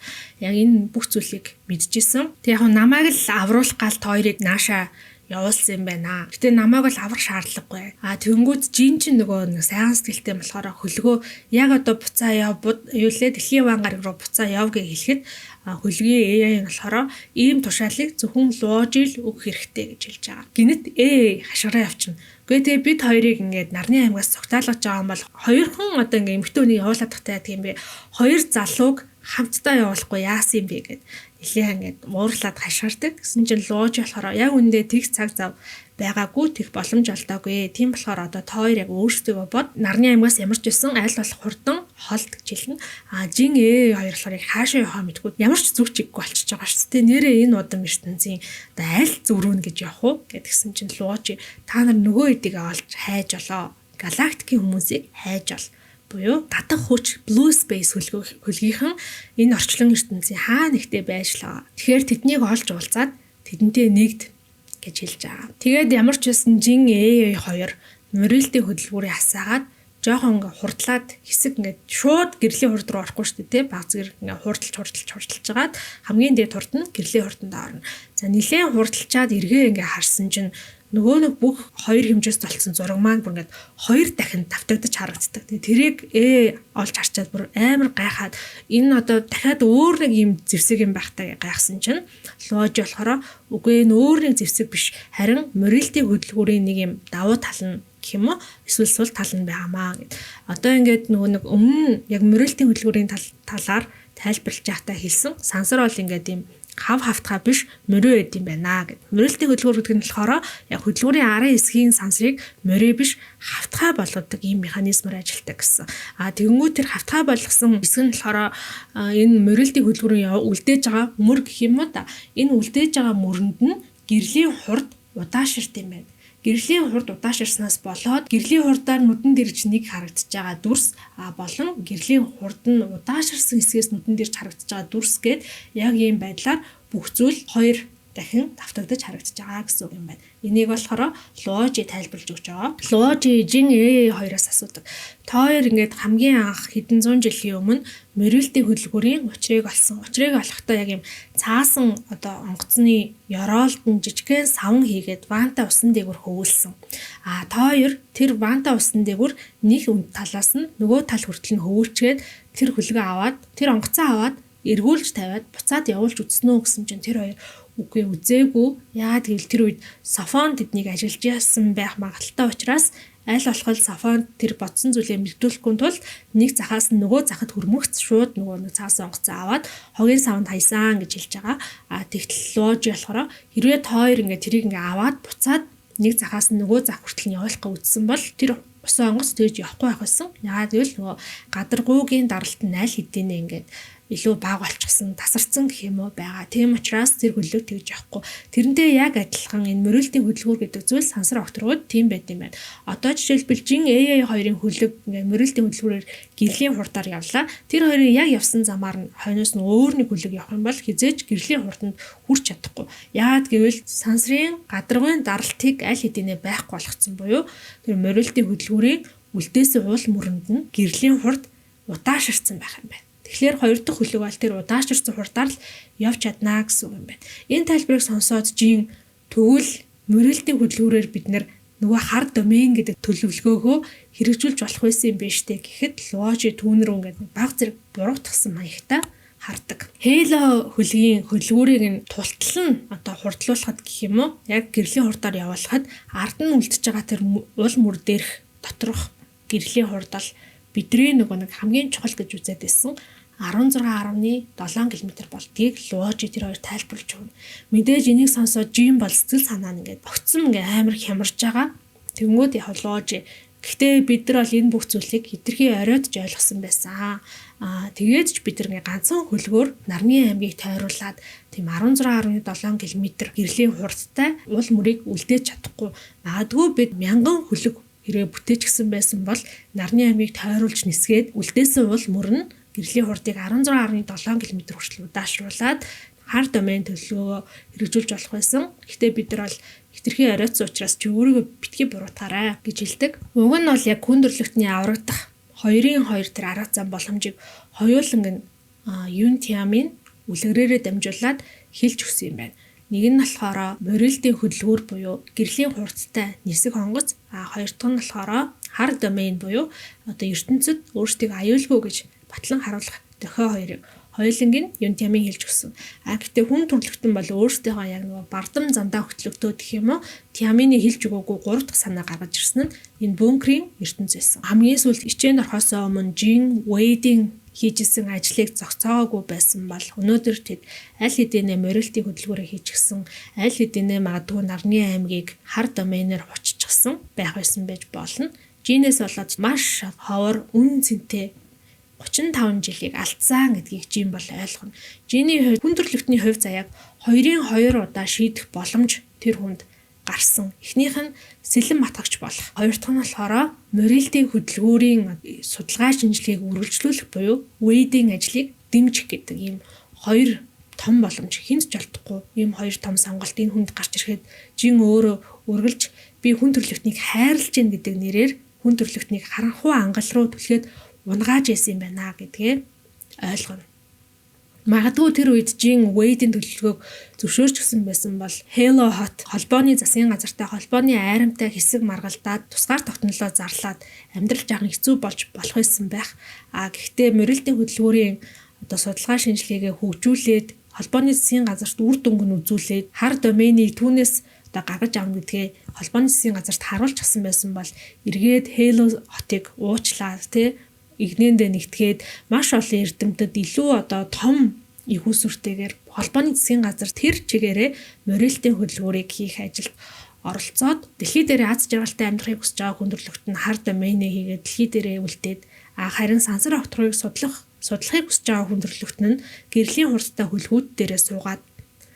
A: яг энэ бүх зүйлийг мэдчихсэн. Тэгээ яг намайг л авруулах галт хоёрыг наашаа явуулсан юм байна. Гэтэ намайг л аврах шаардлагагүй. Тэнгүүд Жин чинь нөгөө нэг сайхан сэтгэлтэй болохоор хөлгөө яг одоо буцаа яв юу лээ дэлхийн ван гараг руу буцаа яв гэж хэлэхэд хөлгийн AI болохоор ийм тушаалыг зөвхөн Луужи л өгөх хэрэгтэй гэж хэлж байгаа. Гинэт хашгираа явчихна. Гэхдээ тэгээ бид хоёрыг ингээд нарны аймгаас цогтаалгаж байгаа юм бол хоёрхан одоо ингээд эмэгтэй хүнийг явуулаад тахтай тийм бэ. Хоёр залууг хамтдаа явуулахгүй яасан юм бэ гэд нэлээ ингээд уурлаад хашгирдаг. Гэсэн чинь Луужи болохоор яг үндэ тэг цаг зав байгаагүй тех боломж олдоогүй. Тийм болохоор одоо та хоёр яг өөрсдөө бод нарны аймгаас ямар ч байсан аль болох хурдан холд гэж хэлнэ. Жин хоёр болохоор яг хаашаа явахаа мэдгүй ямар ч зүг чиггүй болчихж байгаа шүү дээ. Нэрээ энэ удам ертөнцийн одоо аль зүрүүн гэж явах уу гэдгсэн чинь Луужи та нар нөгөө эдийг олж хайж олоо. Галактикийн хүмүүсийг хайж ол. Буюу татах хүч Blue Space хөлгийнхэн энэ орчлон ертөнцийн хаа нэгтээ байжлаа. Тэгэхээр тэднийг олж уулзаад тэдэнтэй нэгд гэж хэлж байгаа. Тэгээд ямар ч байсан Жин AA2 морилтын хөдөлгүүрийн асаагаад жоохон ингээ хурдлаад хэсэг ингээ шууд гэрлийн хурд руу орохгүй шүү дээ. Баг зэрэг ингээ хурдалж жагаад хамгийн дээд хурд нь гэрлийн хурданд орно. За нилээн хурдалчаад эргээ ингээ харсан чинь нөгөө нэг бүх хоёр хэмжээс толцсон зураг маань бүр ингээд хоёр дахин давтагдаж харагддаг. Тэгээ тэрийг олж харчаад бүр амар гайхаад энэ одоо дахиад өөр нэг юм зэвсэг юм байхтаа гайхсан чинь Луужи болохоор үгүй энэ өөр нэг зэвсэг биш харин морилтын хөдөлгүүрийн нэг юм давуу тал нь гэх юм уу эсвэл сул тал нь байгаамаа гэд. Одоо ингээд нөгөө нэг өмнө яг морилтын хөдөлгүүрийн талаар тайлбарлаж байхдаа хэлсэн. Сансар бол ингээд юм хав хавтгаа биш морио эд юм байна гэд. Морилтын хөдөлгүүр гэдэг нь болохоор яг хөдөлгүүрийн арын хэсгийн сансрыг морио биш хавтгаа болгодог ийм механизмаар ажилладаг гэсэн. Тэгэнгүүт тэр хавтгаа болгосон хэсэг нь болохоор энэ морилтын хөдөлгүүрийн үлдээж байгаа мөр гэх юм уу та. Энэ үлдээж байгаа мөрөнд нь гэрлийн хурд удаашрт юм байна. Гэрлийн хурд удааширснаас болоод гэрлийн хурдаар нүдэн дэрж нэг харагдаж байгаа дүрс болон гэрлийн хурд нь удааширсан хэсгээс нүдэн дэрж харагдаж байгаа дүрс гээд яг ийм байдлаар бүх зүйл хоёр дахин давтагдаж харагдаж байгаа гэсэн үг юм байна. Энийг болохоор Луожи тайлбарлаж өгч байгаа. Луожи Жин AA2-аас асуудаг. Та хоёр ингээд хамгийн анх хэдэн зуун жилийн өмнө мөрөлтийн хөдөлгүүрийн учрыг олсон. Учрыг олохдоо яг юм цаасан одоо онгоцны ёроолтон жижигхэн савн хийгээд ванта усан дээгүүр хөвүүлсэн. Та хоёр тэр ванта усан дээгүүр нэг талаас нь нөгөө тал хүртэл нь хөвүүлчгээд тэр хөлгөө аваад тэр онгоцоо аваад эргүүлж тавиад буцаад явуулж үзсэн үү гэсэн чинь тэр хоёр үгүй үзээгүй. Яагаад гэвэл тэр үед Софон тэднийг ажиллаж яасан байх магадaltaй учраас аль болох Софон тэр бодсон зүйлээ мэдүүлэхгүй тул нэг захаас нөгөө захад хөрмөгц шууд нөгөө нэг цаас онгоцоо аваад хогийн савнд хайсан гэж хэлж байгаа. Тэгтэл Луожи болохоор хэрвээ та хоёр ингээд тэрийг ингээд аваад буцаад нэг захаас нөгөө зах хүртэл нь явуулахгүй үзсэн бол тэр усан онгоц тэгж явахгүй байх байсан. Яагаад гэвэл нөгөө гадаргуугийн даралт нь аль хэдийнэ ингээд илүү бага болчихсон, тасарсан гэх юм уу байгаа. Тийм учраас тэр хөлөг тэгж явахгүй. Тэрнтэй яг адилхан энэ мөрөлтийн хөдөлгүүр гэдэг зүйл сансар огторгууд тийм байт юм байна. Одоо жишээлбэл Жин AA2-ын хөлөг ингээ мөрөлтийн хөдөлгүүрээр гэрлийн хурдаар явлаа. Тэр хоёрын яг явсан замаар нь хойноос нь өөр нэг хөлөг явах юм бол хизээж гэрлийн хурданд хүрч чадахгүй. Яагаад гэвэл сансрын гадаргын даралтыг аль хэдийнэ байхгүй болгоцсон буюу тэр мөрөлтийн хөдөлгүүрийн үлдээсэн уул мөрөнд нь гэрлийн хурд удааширсан байх юм байна. Тэгэхээр хоёр дахь хөлөг бол тэр удааширсан хурдаар л явж чаднаа гэсэн үг юм байна. Энэ тайлбарыг сонсоод Жин тэгвэл мөрөлтийн хөдөлгүүрээр бид нөгөө хар домен гэдэг төлөвлөгөөгөө хэрэгжүүлж болох байсан юм байна штэ гэхэд Луожи түүнэр ингээд баг зэрэг буруутгсан маягтай хардаг. Хейло хөлгийн хөдөлгүүрийг нь тултал нь одоо хурдлуулахад гэх юм уу яг гэрлийн хурдаар явуулахад ард нь үлдчихэж байгаа тэр уул мөр дээрх доторх гэрлийн хурдал бидний нөгөө нэг хамгийн чухал гэж үзээд байсан 16.7 км болдгийг Луожи тэр хоёр тайлбарлаж өгнө. Мэдээж энийг сонсоод Жин бол сэтгэл санаа нь ингээд богцсон ингээд амар хямарж байгаа. Тэнгүүд яг Луожи гэхдээ бид нар бол энэ бүх зүйлийг хэтэрхий оройтж ойлгосон байсан. Тэгээд ч бид нар ганцхан хөлгөөр Нарны аймгийг тойруулаад тийм 16.7 км гэрлийн хурдтай уул мөрийг үлдээж чадахгүй. Магадгүй бид мянган хөлөг хэрэг бүтээж гисэн байсан бол Нарны аймгийг тойруулж нисгээд үлдээсэн уул мөр нь гэрлийн хурдыг 16.7 км хүртэл удаашруулад хар домен төлөвлөгөөгөө хэрэгжүүлж болох байсан. Гэхдээ бид нар бол хэтэрхий оройтсон учраас чи өөрийгөө битгий буруутгаарай гэж хэлдэг. Уг нь бол яг хүндрэлтний аврагдах 2-2 тэр арга зам боломжийг хоёуланг нь Юнтиамын үлгэрээрээ дамжуулаад хэлж өгсөн юм байна. Нэг нь болохоор морилтийн хөдөлгүүр буюу гэрлийн хурдтай нисэх онгоц, хоёр дахь нь болохоор хар домен буюу одоо ертөнцид өөрсдийг аюулгүй гэж батлан харуулах дохио хоёрыг хоёуланг нь Юнтиамын хэлж өгсөн. Гэхдээ хүн төрөлхтөн бол өөрсдийнхөө яг нөгөө бардам зандаа хөтлөгдөөд гэх юм уу Тиамины хэлж өгөөгүй 3 дахь санаа гаргаж ирсэн нь энэ бункерийн ертөнц байсан. Хамгийн сүүлд хичээнд орохоосоо өмнө Жин Вэйдийн хийжсэн ажлыг зогцоогүй байсан бол өнөөдөр тэд аль хэдийнэ морилтийн хөдөлгөөрөө хийчихсэн, аль хэдийнэ магадгүй Нарны аймгийг хар доменээр хоччихсан байх байсан байж болно. Жинээс болоод маш ховор үн цэнтэй 35 жилийг алдсан гэдгийг Жин бол ойлгоно. Жиний хувьд хүн төрөлхтний хувь заяаг 2-2 удаа шийдэх боломж тэр хүнд гарсан. Эхнийх нь сэлэн матгагч болох. Хоёр дахь нь болохоор морилтийн хөдөлгүүрийн судалгаа шинжилгээг үргэлжлүүлэх буюу Вэйдийн ажлыг дэмжих гэдэг ийм хоёр том боломж хинт ч олдохгүй. Ийм хоёр том сонголт энэ хүнд гарч ирэхэд Жин өөрөө үргэлж би хүн төрөлхтнийг хайрлаж гин гэдэг нэрээр хүн төрөлхтнийг харанхуй ангал руу түлхээд унгааж ийсэн юм байна гэдгээ ойлгоно. Магадгүй тэр үед Жин Вэйдийн төлөвлөгөөг зөвшөөрч гисэн байсан бол Halo Hot холбооны засгийн газартай холбооны айрамтай хэсэг маргалдаад тусгаар тогтнолоо зарлаад амьдрал жаахан хэцүү болж болох байсан байх. Гэхдээ морилтийн хөдөлгүүрийн одоо судалгаа шинжилгээгээ хөгжүүлээд холбооны засгийн газарт үр дүнг нь үзүүлээд хар доменийг түүнээс одоо гаргаж авна гэдгээ холбооны засгийн газарт харуулж гисэн байсан бол эргээд Halo Hot-ыг уучлаа игнэндээ нэгтгээд маш олон эрдэмтэд илүү одоо том их усүртэйгээр холбооны засгийн газар тэр чигээрээ морилтийн хөдөлгүүрийг хийх ажилд оролцоод дэлхий дээр аз жаргалтай амьдрахыг хүсэж байгаа хүн төрлөخت нь хар домейнэ хийгээд дэлхий дээрээ үлдээд харин сансар огторгыг судлахыг хүсэж байгаа хүн төрлөخت нь гэрлийн хурдтай хөлгүүд дээрээ суугаад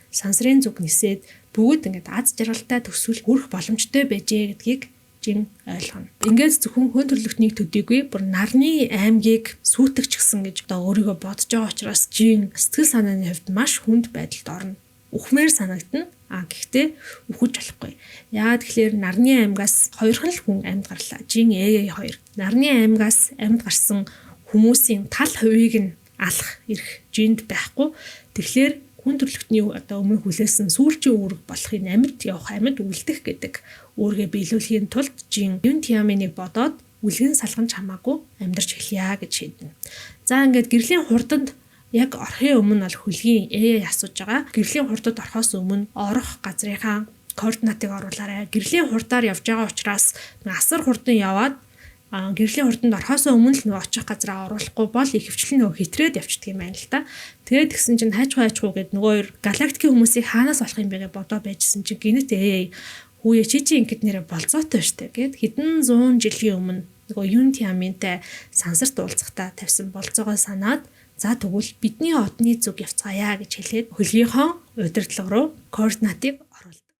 A: сансрын зүг нисээд бүгд ингээд аз жаргалтай төсвөл хүрэх боломжтой байжээ гэдгийг Жин ойлгоно. Ингээд зөвхөн хүн төрлөختнийг төдийгүй бүр Нарны аймгийг сүйтгэж гисэн гэж одоо өөрийгөө бодож байгаа учраас Жин сэтгэл санааны хувьд маш хүнд байдалд орно. Үхмээр санагдана. Гэхдээ үхэж болохгүй. Яагаад тэгэхээр нарны аймгаас хоёрхан л хүн амьд гарлаа. Жин AA2. Нарны аймгаас амьд гарсан хүмүүсийн тал хувийг нь алах эрх жинд байхгүй. Тэгэхээр хүн төрөлхтний одоо өмнө хүлээсэн сүүлчийн үүрэг болохын амьд явах амьд үлдэх гэдэг үүргээ биелүүлэхийн тулд жин юн тиаминыг бодоод үлгэн салган хамаагүй амьдарч эхлэе гэж шийднэ. За ингээд гэрлийн хурданд яг орохын өмнө бол хөлгийн AA асууж байгаа. Гэрлийн хурдад орохоос өмнө орох газрынхаа координатыг оруулаарай. Гэрлийн хурдаар явж байгаа учраас асар хурдан яваад гэрлийн хурданд орохоос өмнө л нөгөө очих газараа оруулахгүй бол их хвчлэн нөгөө хэтрээд явчихдаг юм байна л да. Тэгээд тэгсэн чинь хайчгүй гэд нөгөө галактикийн хүмүүсийг хаанаас олох юм бэ гэж бодоо байжсэн чинь гинэт хүүе чи ингэд нэрэ болцоотой штэ гэд хэдэн 100 жилийн өмнө нөгөө Юнтиаминтай сансарт уулзахтаа тавьсан болцоогоо санаад за тэгвэл бидний одны зүг явцгаая гэж хэлээд хөлгийнхөө удирдлага руу координатыг оруулдаг.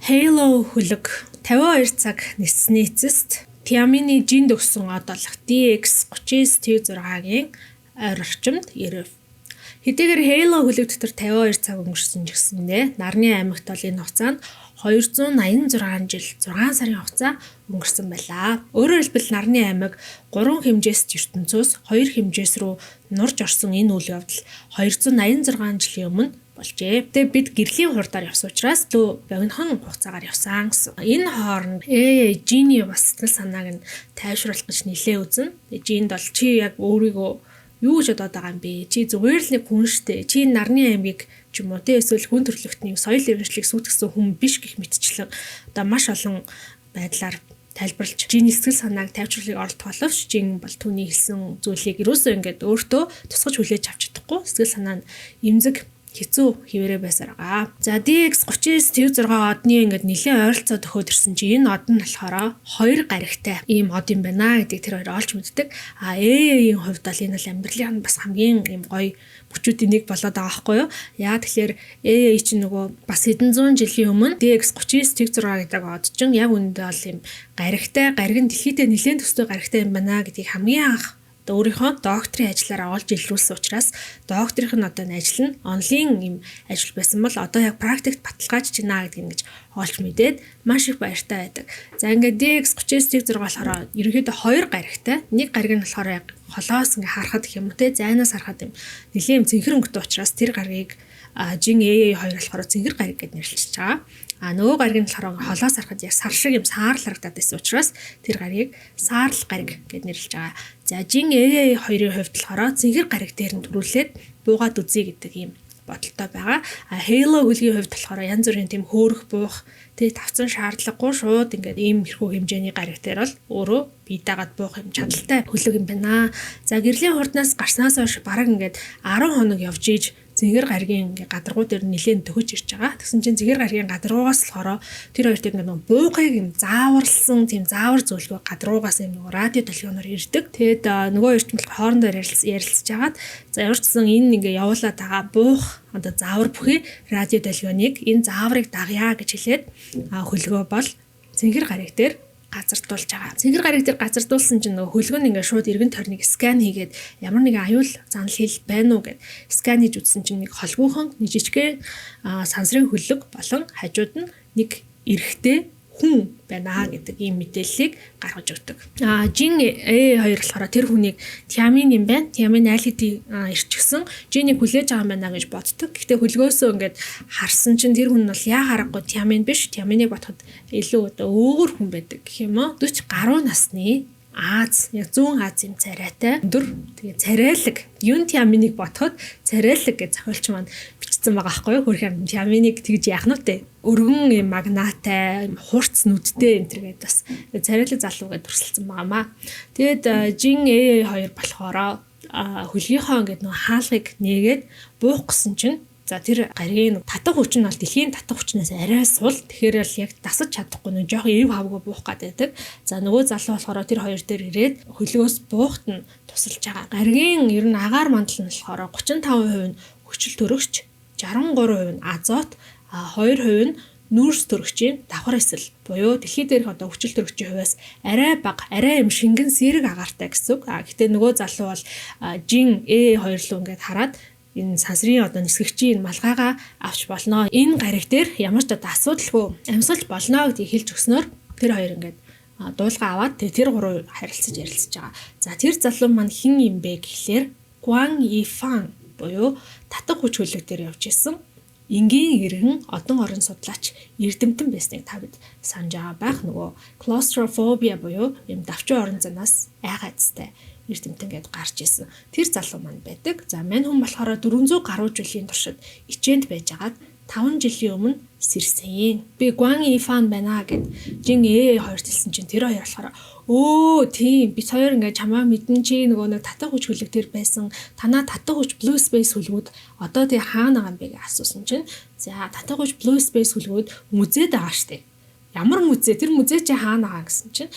A: Halo хөлөг 52 цаг ниссний эцэст Тиамины жинд өгсөн од болох DX39T6-гийн ойр орчимд ирэв. Хэдийгээр Halo хөлөг дотор 52 цаг өнгөрсөн ч гэсэндээ нарны аймагт бол энэ хугацаанд 286 жил 6 сарын хугацаа өнгөрсөн байлаа. Өөрөөр хэлбэл нарны аймаг 3 хэмжээст ертөнцөөс 2 хэмжээс рүү нурж орсон энэ үйл явдал 286 жилийн өмнө болжээ. Тэгээ бид гэрлийн хурдаар явсан учраас лөө богинохон хугацаагаар явсан гэсэн. Энэ хооронд жиний бас сэтгэл санааг нь тайвшруулах гэж нэлээ үзэн. Тэгээ жинд бол чи яг өөрийгөө юу гэж бодоод байгаа юм бэ? Чи зүгээр л нэг хүн штэ. Чи нарны аймгийг ч юм уу тэ эсвэл хүн төрөлхтний соёл иргэншлийг сүйтгэсэн хүн биш гэх мэтчлэн одоо маш олон байдлаар тайлбарлаж жиний сэтгэл санааг тайвшруулахыг оролдох боловч жин бол түүний хэлсэн зүйлийг юусоо ингээд өөртөө тусгаж хүлээж авч чадахгүй сэтгэл санаа нь эмзэг хэцүү хിവэрэ байсаар байгаа. За DX39T6 одны ингээд нэлээд ойролцоо төхөөд ирсэн чи энэ од нь болохоор 2 гаригтай ийм од юм байна гэдэг тэр хоёр олж мэддэг. AA-ийн хувьд бол энэ бол амьдралын бас хамгийн ийм гоё бүчүүдийн нэг болоод байгаа байхгүй юу? Яа тэгэхээр AA чинь нөгөө бас хэдэн зуун жилийн өмнө DX39T6 гэдэг од чинь яг үүндээ бол ийм гаригтай, гариг нь дэлхийдээ нэлээд төстэй гаригтай юм байна гэдгийг хамгийн анх өөрийнхөө докторийн ажлаараа олж илрүүлсэн учраас докторийнх нь одоо ажил нь онлайн юм ажил байсан бол одоо яг практикт баталгааж байна гэдгийг ингэж олж мэдээд маш их баяртай байдаг. За ингээд DX39T6 болохоор ерөнхийдөө 2 гаригтай. Нэг гариг нь болохоор яг холоос ингээ харахад гэх юм уу те зайнаас харахад юм нэлийн цэнхэр өнгөтэй учраас тэр гаригийг жин AA2 болохоор цэнхэр гариг гэж нэрлэж байгаа. Нөгөө гариг нь болохоор холоос харахад яг сар шиг юм саарл харагдаад байсан учраас тэр гаригийг саарл гариг гэж нэрлэж байгаа. За жин AA2-ийн хувьд болохоор цэнхэр гариг дээр нь төрүүлээд буугаад үзье гэдэг юм бодолтой байгаа. Halo хөлгийн хувьд болохоор янз бүрийн тийм хөөрөх буух тэгээ тавцан шаардлагагүй шууд ингээд ийм хэрхүү хэмжээний гариг дээр бол өөрөө бие дагаад буух юм чадaltaй хөлөг юм байна. За гэрлийн хурднаас гарснаас хойш бараг ингээд 10 хоног явж ийж цэнхэр гаригийн ингээ гадаргуу дээр нэлээд төгөж ирж байгаа. Тэгсэн чинь цэнхэр гаригийн гадаргуугаас болохоор тэр хоёрт ингээ нэг буугыг юм зааварлсан тийм заавар зөвлөгөө гадаргуугаас юм нөгөө радио долгионоор ирдэг. Тэгэд нөгөө хоёрт нь хоорондоо ярилцж хагаад за ямар ч гэсэн энэ ингээ явуулаад байгаа буух одоо заавар бүхий радио долгионыг энэ зааврыг дагъя гэж хэлээд хөлгөө бол цэнхэр гариг дээр газардуулж байгаа. Цэнхэр гариг дээр газардуулсан чинь нөгөө хөлгөө нь ингээ шууд эргэн тойрныг скан хийгээд ямар нэгэн аюул занал хэл байна уу гэд скан хийж үзсэн чинь нэг холбоохон нэг жижигхэн сансрын хөлөг болон хажууд нь нэг эрэгтэй хүн байна гэдэг ийм мэдээллийг гаргаж өгдөг. Жин AA2 болохоор тэр хүнийг Тиамин юм байна. Тиамин айл хэдий ирчихсэн. Жинийг хүлээж байгаа юм байна гэж боддог. Гэхдээ хөлгөөсөө ингээд харсан чинь тэр хүн бол яа харахгүй Тиамин биш. Тиаминыг бодоход илүү өөр хүн байдаг гэх юм уу? 40 гаруй насны Аз яг зүүн Азийн царайтай өндөр тэгээ царайлаг юун Тиаминыг бодоход царайлаг гэж зохиолч маань бичсэн байгаа байхгүй юу хөрхэн Тиаминыг тэгж яах нь вэ өргөн юм магнатай хурц нүдтэй энэ төргээд бас царайлаг залуу гэж төрсөлсөн байгаамаа. Тэгэд жин AA2 болохоор хөлгийнхөө ингээд нэг хаалгыг нээгээд буух гэсэн чинь за тэр гаригийн татах хүч нь бол дэлхийн татах хүчнээс арай сул. Тэгэхээр бол яг дасаж чадахгүй нэг жоох эв хавгүй буух гэдэг. За нөгөө залуу болохоор тэр хоёр дээр ирээд хөлгөөс буухт нь тусалж байгаа. Гаригийн ер нь агаар мандал нь болохоор 35% нь хүчил төрөгч, 63% нь азот, 2% нь нүүрс төрөгчийн давхар эсэл буюу дэлхий дээрх одоо хүчил төрөгчийн хувьас арай бага, арай юм шингэн сэрэг агаартай гэсэн үг. Гэхдээ нөгөө залуу бол жин AA2 руу ингээд хараад энэ сансрын одоо нисгэгчийн малгайгаа авч болно. Энэ гариг дээр ямар ч одоо асуудалгүй амьсгалж болно гэдгийг хэлж өгснөөр тэр хоёр ингээд дуулга аваад тэр гурав харилцаж ярилцаж байгаа. За тэр залуу маань хэн юм бэ гэхлээр Гуан Ифан буюу татах хүч хөлөг дээр явж исэн энгийн иргэн одон орон судлаач эрдэмтэн байсныг та бид санаж байгаа байх. Нөгөө claustrophobia буюу юм давчин орон занаас айгаацтай эрдэмтэн гэдээ гарч исэн. Тэр залуу маань байдаг. За мань хүн болохоор 400 гаруй жилийн туршид ичээнд байжгаад 5 жилийн өмнө сэрсэн. Би Гуан Ифан байна гэд Жин хоёрт хэлсэн чинь тэр хоёр болохоор тийм бид хоёр ингээд чамаа мэдэн чи нөгөө нэг татах хүч хөлөг төр байсан. Танаа татах хүч Blue Space хөлгүүд одоо тий хаана байгаа юм бэ гэж асуусан чинь за татах хүч Blue Space хөлгүүд музейд байгаа штэ. Ямар музей? Тэр музей чи хаана байгаа гэсэн чинь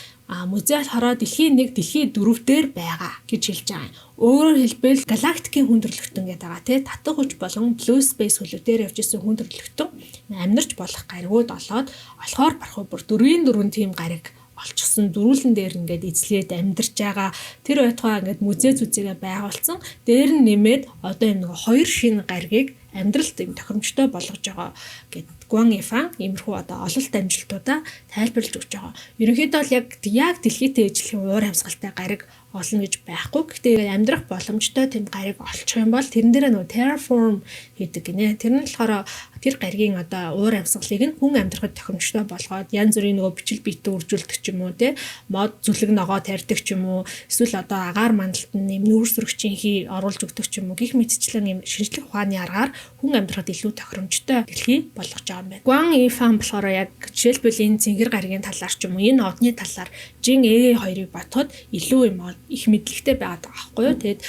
A: музей болохоор дэлхийн 1, дэлхийн 4 дээр байгаа гэж хэлж байгаа. Өөрөөр хэлбэл галактикийн хүндрэлтэн гэдэг байгаа тий татах хүч болон Blue Space хөлөг дээр явж исэн хүндрэлтэн амьдарч болох гаригууд олоод олохоор барах бүр 4 тийм гариг олчихсон дөрүүлэн дээр ингээд эзлээд амьдарч байгаа. Тэр байтугай ингээд музей зүзээгээ байгуулсан. Дээр нь нэмээд одоо юм нэг хоёр шинэ гаригийг амьдралд юм тохиромжтой болгож байгаа гэд Гуан Ифан иймэрхүү одоо ололт амжилтуудаа тайлбарлаж өгч байгаа. Ерөнхийдөө бол яг дэлхийдээ ижлэхэн уур амьсгалтай гариг олно гэж байхгүй. Гэхдээ амьдрах боломжтой тийм гариг олчих юм бол тэрэн дээр нөгөө terraform хийдэг гинэ. Тэр нь болохоор тэр гаригийн одоо уур амьсгалыг нь хүн амьдрахад тохиромжтой болгоод янз бүрийн нөгөө бичил биетэ үржүүлдэг ч юм уу те мод зүлэг ногоо тарьдаг ч юм уу эсвэл одоо агаар мандалтанд нэм нүүрс зөрөгчийн хий оруулж өгдөг ч юм уу гих мэтчлэн юм шинжлэх ухааны аргаар хүн амьдрахад илүү тохиромжтой дэлхий болгож байгаа юм байна. Гуан Ифан болохоор яг жишээлбэл энэ цэнгэр гаригийн талаар ч юм уу энэ одны талаар Жин хоёрыг батхад илүү юм их мэдлэгтэй байгаад байгаа байхгүй юу. Тэгэд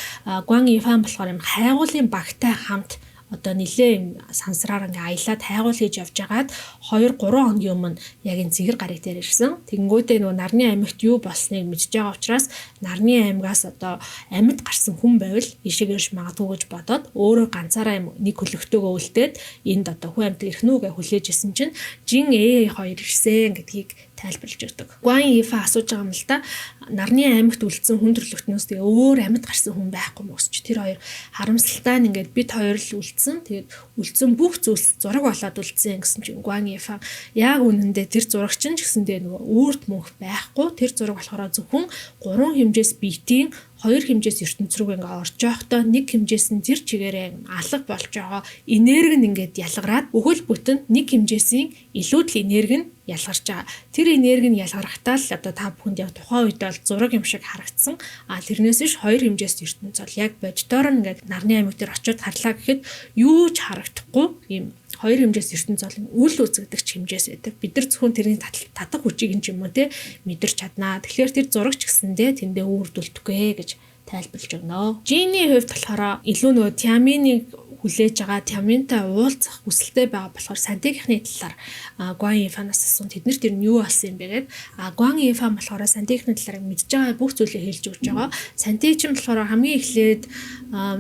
A: Гуан Ифан болохоор юм хайгуулын багтай хамт одоо нилээ сансраар ингээ аялаад хайгуул хийж явж байгаад 2-3 хоногийн өмнө яг энэ цэгэр гариг дээр ирсэн. Тэгэнгүүтээ нөгөө нарны аймагт юу болсныг мэдж байгаа учраас нарны аймагаас одоо амьд гарсан хүн байвал ишиг ирж магадгүй гэж бодоод өөрөө ганцаараа нэг хөлөгтөөгөө үлдээд энд одоо хүн амьд ирэх нүгэ хүлээж исэн чинь Жин хоёр ирсэн гэдгийг тайлбарлаж өгдөг. Гуан Ифа асууж байгаа юм л да. Нарны аймагт үлдсэн хүн төрлөختнөөс тэгээ өөр амьд гарсан хүн байхгүй мөсч. Тэр хоёр харамсалтай нь ингээд бид хоёр л үлдсэн. Тэгээд үлдсэн бүх зүйлс зураг болоод үлдсэн гэсэн чинь Гуан Ифа яг үнэндээ тэр зурагч нь ч гэсэндээ нөгөө үүрт мөнх байхгүй. Тэр зураг болохоор зөвхөн 3 хэмжээс биетийн 2 хэмжээс ертөнц рүү ингээ орж явахдаа 1 хэмжээс нь тэр чигээрээ алга болж байгаа энерги нь ингээд ялгараад өхөл бүтэн 1 хэмжээсийн илүүдл энерги нь ялгарч байгаа. Тэр энерги нь ялгарахтаа л одоо та бүхэнд яг тухайн үед бол зураг юм шиг харагдсан. Тэрнээс биш 2 хэмжээс ертөнц бол яг боддоор нь ингээд нарны аймаг дээр очиод харлаа гэхэд юу ч харагдахгүй юм 2 хэмжээс ертөнц бол үл үзэгдэх хэмжээс байдаг. Бид нар зөвхөн тэрний татах хүчийг юм уу те мэдэрч чаднаа. Тэгэхээр тэр зурагч гэсэндээ тэндээ үүрдүүлдэхгүй гэж тайлбарлаж өгнө. Жиний хувьд болохоор илүү нөгөө Тиаминыг хүлээж байгаа Тиаминтай уулзах хүсэлтэй байгаа болохоор сантехникны талаар Гуан Ифанаас асуусан. Тэднэрт тэр нь юу болсон юм бэ гэдэг. Гуан Ифан болохоор сантехникны талаар мэдж байгаа бүх зүйлийг хэлж өгч байгаа. Сантеч нь болохоор хамгийн эхлээд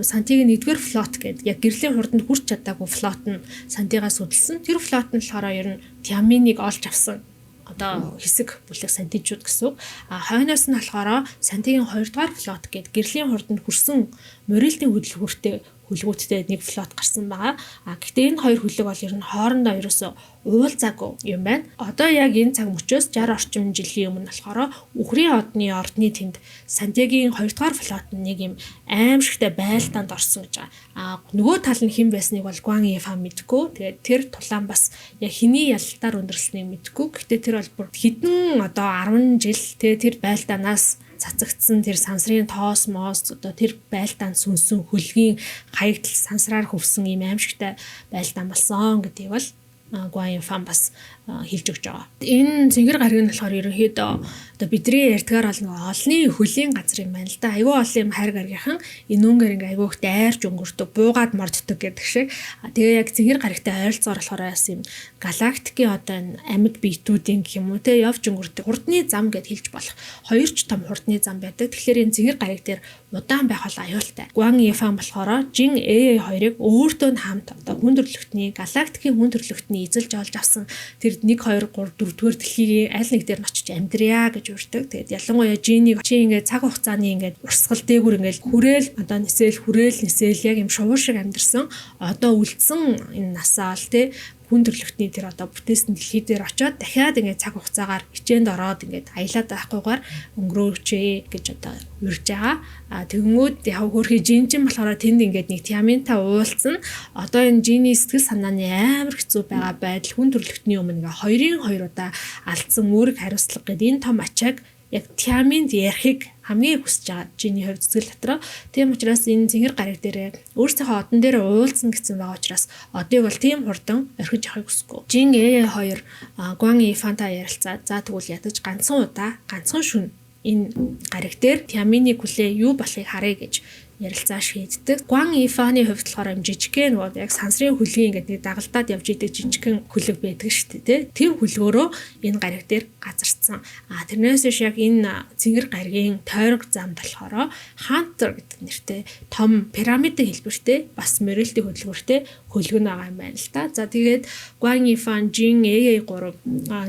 A: сантигийн 1-р флот гэдэг яг гэрлийн хурданд хүрч чадаагүй флот нь сантигаас хөдөлсөн. Тэр флот нь болохоор ер нь Тиаминыг олж авсан. Одоо хэсэг бүлэг сантичууд гэсэн үг. Хойноос нь болохоор сантигийн 2-р флот гэдэг гэрлийн хурданд хүрсэн морилтын хөлгүүттэй нэг флот гарсан байгаа. Гэхдээ энэ хоёр хөлөг бол ер нь хоорондоо ерөөсөө уулзаагүй юм байна. Одоо яг энэ цаг мөчөөс 60 орчим жилийн өмнө болохоор Үхрийн одны ордны тэнд Сантьягогийн 2-р флот нэг юм аимшигтай байлдаанд орсон гэж байгаа. Нөгөө тал нь хэн байсныг бол Гуан Ифан мэдгүй. Тэгээд тэр тулаан бас яг хэний ялалтаар өндөрлснийг мэдгүй. Гэхдээ тэр бол бүр хэдэн одоо 10 жил тэр байлдаанаас цацагдсан тэр сансрын тоос моос одоо тэр байлдаанд сүнсэн хөлгийн хаягдл сансраар хөвсөн юм аимшигтай байлдаан болсон гэдгийг бол Гуан Ифан бас хэлж өгч байгаа. Энэ цэнгэр гариг нь болохоор ерөнхийдөө одоо бидний ярьдгаар бол нэг олны хөлийн газар юм байна л да. Айгүй олон юм хайр гаргийнхан энүүнгээр ингээ айгүй их дайрж өнгөрдөг, буугаад морддог гэдэг шиг. Тэгээ яг цэнгэр гаригтай ойролцоогоор болохоор яасан юм галактикийн одоо амьд биетүүдийн гэх юм уу те явж өнгөрдөг хурдны зам гэд хэлж болох. Хоёр ч том хурдны зам байдаг. Тэгэхээр энэ цэнгэр гариг дээр удаан байх бол аюултай. Гуан Ифан болохоор Жин хоёрыг өөртөө хамт одоо хүн төрлөختний галактикийн хүн төрлөختний эзэлж олж авсан тэр тэр 1 2 3 4-р дэлхийг аль нэг дээр нь очиж амьдрья гэж урьдаг. Тэгээд ялангуяа Жинийг чи ингээд цаг хугацааны ингээд урсгал дээгүр ингээд хүрээл одоо нисээл яг юм шувуу шиг амьдэрсэн. Одоо үлдсэн энэ насаа л тий хүн төрлөختний тэр одоо бүтээсэн дэлхий дээр очиод дахиад ингээд цаг хугацаагаар хичээнд ороод ингээд аялаад байхгүйгээр өнгөрөөч гэж одоо урьж байгаа. Тэгэнгүүт яг хөрхи жинжин болохоор тэнд ингээд нэг тиаминта уулцсан. Одоо энэ жиний сэтгэл санааны амар хэцүү байгаа байдал хүн төрлөختний өмнө ингээ 2 удаа алдсан үүрэг хариуцлага гэдэг энэ том ачааг яг тиаминд ярихыг хамгийн хүсэж байгаа жиний хувьд сэтгэл дотроо. Тийм учраас энэ цэнгэр гариг дээр өөрсдийнхөө одон дээр уулзсан гэсэн байгаа учраас одыг бол тийм хурдан орхиж явахыг хүсэхгүй. Жин A2 Гуан Ифантай ярилцаад за тэгвэл ядаж ганцхан шүн энэ гариг дээр тиамины хүлээ юу болохыг харъя гэж ярилцаа шийддэг. Гуан Ифаны хувьд болохоор жижигхэн нөгөө яг сансрын хөлгийн ингээд нэг дагалдаад явж идэг жижигхэн хөлөг байдаг шүү дээ. Тэр хөлгөөрөө энэ гариг дээр газарцсан. Тэрнээс биш яг энэ цэнгэр гаригийн тойрог замд болохоор Хантер гэдэг нэртэй том пирамидын хэлбэртэй бас мөрөлтийн хөдөлгөөртэй хөлгөн байгаа юм байна л да. За тэгээд Гуан Ифан, Жин AA3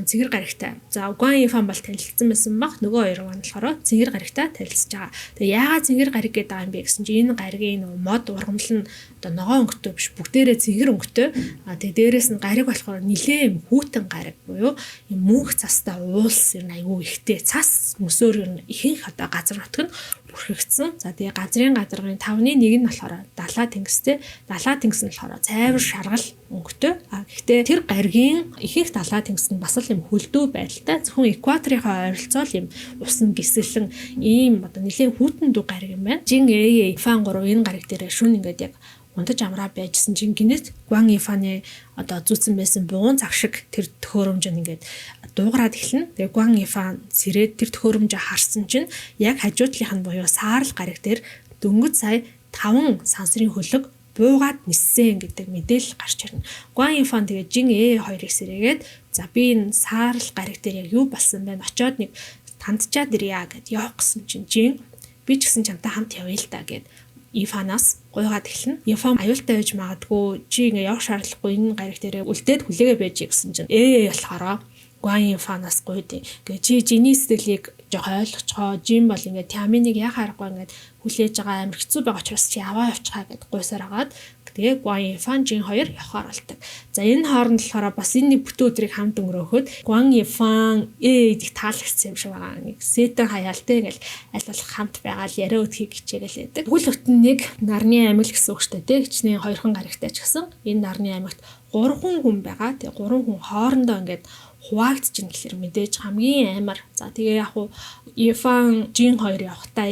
A: цэнгэр гаригтай. За Гуан Ифан бол танилцсан байсан баг. Нөгөө хоёр нь болохоор цэнгэр гаригтай танилцж байгаа. Тэгээ яагаад цэнгэр гариг гэдэг юм бэ гэсэн чинь энэ гаригийн мод ургамал нь одоо ногоон өнгөтэй биш бүгдээрээ цэнгэр өнгөтэй. Тэгээ дээрэс нь гариг болохоор нилээн хүүтэн гариг буюу юм мөнх цастай уулс ер нь айгүй ихтэй цас мөсөөр ер нь ихэнх одоо газар нутг нь бүрхэгдсэн. За тэгээ газрын гадаргын 5-ны 1 нь болохоор далаа тэнгистэй. Далаа тэнгис нь болохоор цайвар шаргал өнгөтэй. Гэхдээ тэр гаригийн ихэнх далаа тэнгис нь бас л юм хөлдөө байдалтай. Зөвхөн экваторынхаа ойролцоол юм усан гисэлэн ийм одоо нэлээд хүүтэн дүү гариг юм байна. Жин Фан 3 энэ гариг дээр шүн ингээд яг унтаж амраа байжсэн чинь гинэт Гуан Ифаны одоо зүүцэн байсан бугуун цаг шиг тэр төхөөрөмж нь ингээд дуугараад эхэлнэ. Тэгээ Гуан Ифан сэрээд тэр төхөөрөмжөө харсан чинь яг хажуудлынх нь буюу саарл гариг дээр дөнгөж сая 5 сансрын хөлөг буугаад ниссэн гэдэг мэдээлэл гарч ирнэ. Гуан Ифан тэгээ Жин A2-ыг сэрээгээд за би энэ саарл гариг дээр яг юу болсон бэ? Очоод нэг тандчаад ирья гэд явах гэсэн чинь Жин би ч гэсэн чамтай хамт явъя л да гэд Ифанаас гуйгаад эхэлнэ. Ифан аюултай байж магадгүй чи ингээ явах шаардлагагүй энэ гариг дээрээ үлдээд хүлээгээ байж гэсэн чинь болохоор Гуан Ифанаас гуйд. Ингээ чи жиний сэтгэлийг жоо ойлгоцгоо. Жин бол ингээ тиаминыг яхаарахгүй ингээ хүлээж байгаа амар хэцүү байгаа учраас чи аваа явчихаа гэд гуйсаар агаад тэгээ Гуан Ифан Жин 2 явахаар болдог. За энэ хооронд болохоор бас энэ нэг бүтэн өдрийг хамт өнгөрөөхөд Гуан Ифан идэх таалагдсан юм шиг байгаа. Нэг сэтэн хаяалтай ингээл аль болох хамт байгаа л яриа өдхийг хичээгээл байдаг. Хүл хөтөн нэг нарны аймаг гэсэн үг шүү дээ. Хичнээн 2 гаригтай ч гэсэн энэ нарны аймагт 3 хүн байгаа. Тэгээ 3 хүн хоорондоо ингээд хуваагдчихна гэхэлэр мэдээж хамгийн амар. За тэгээ яг хуу Ифан Жин 2 явахтаа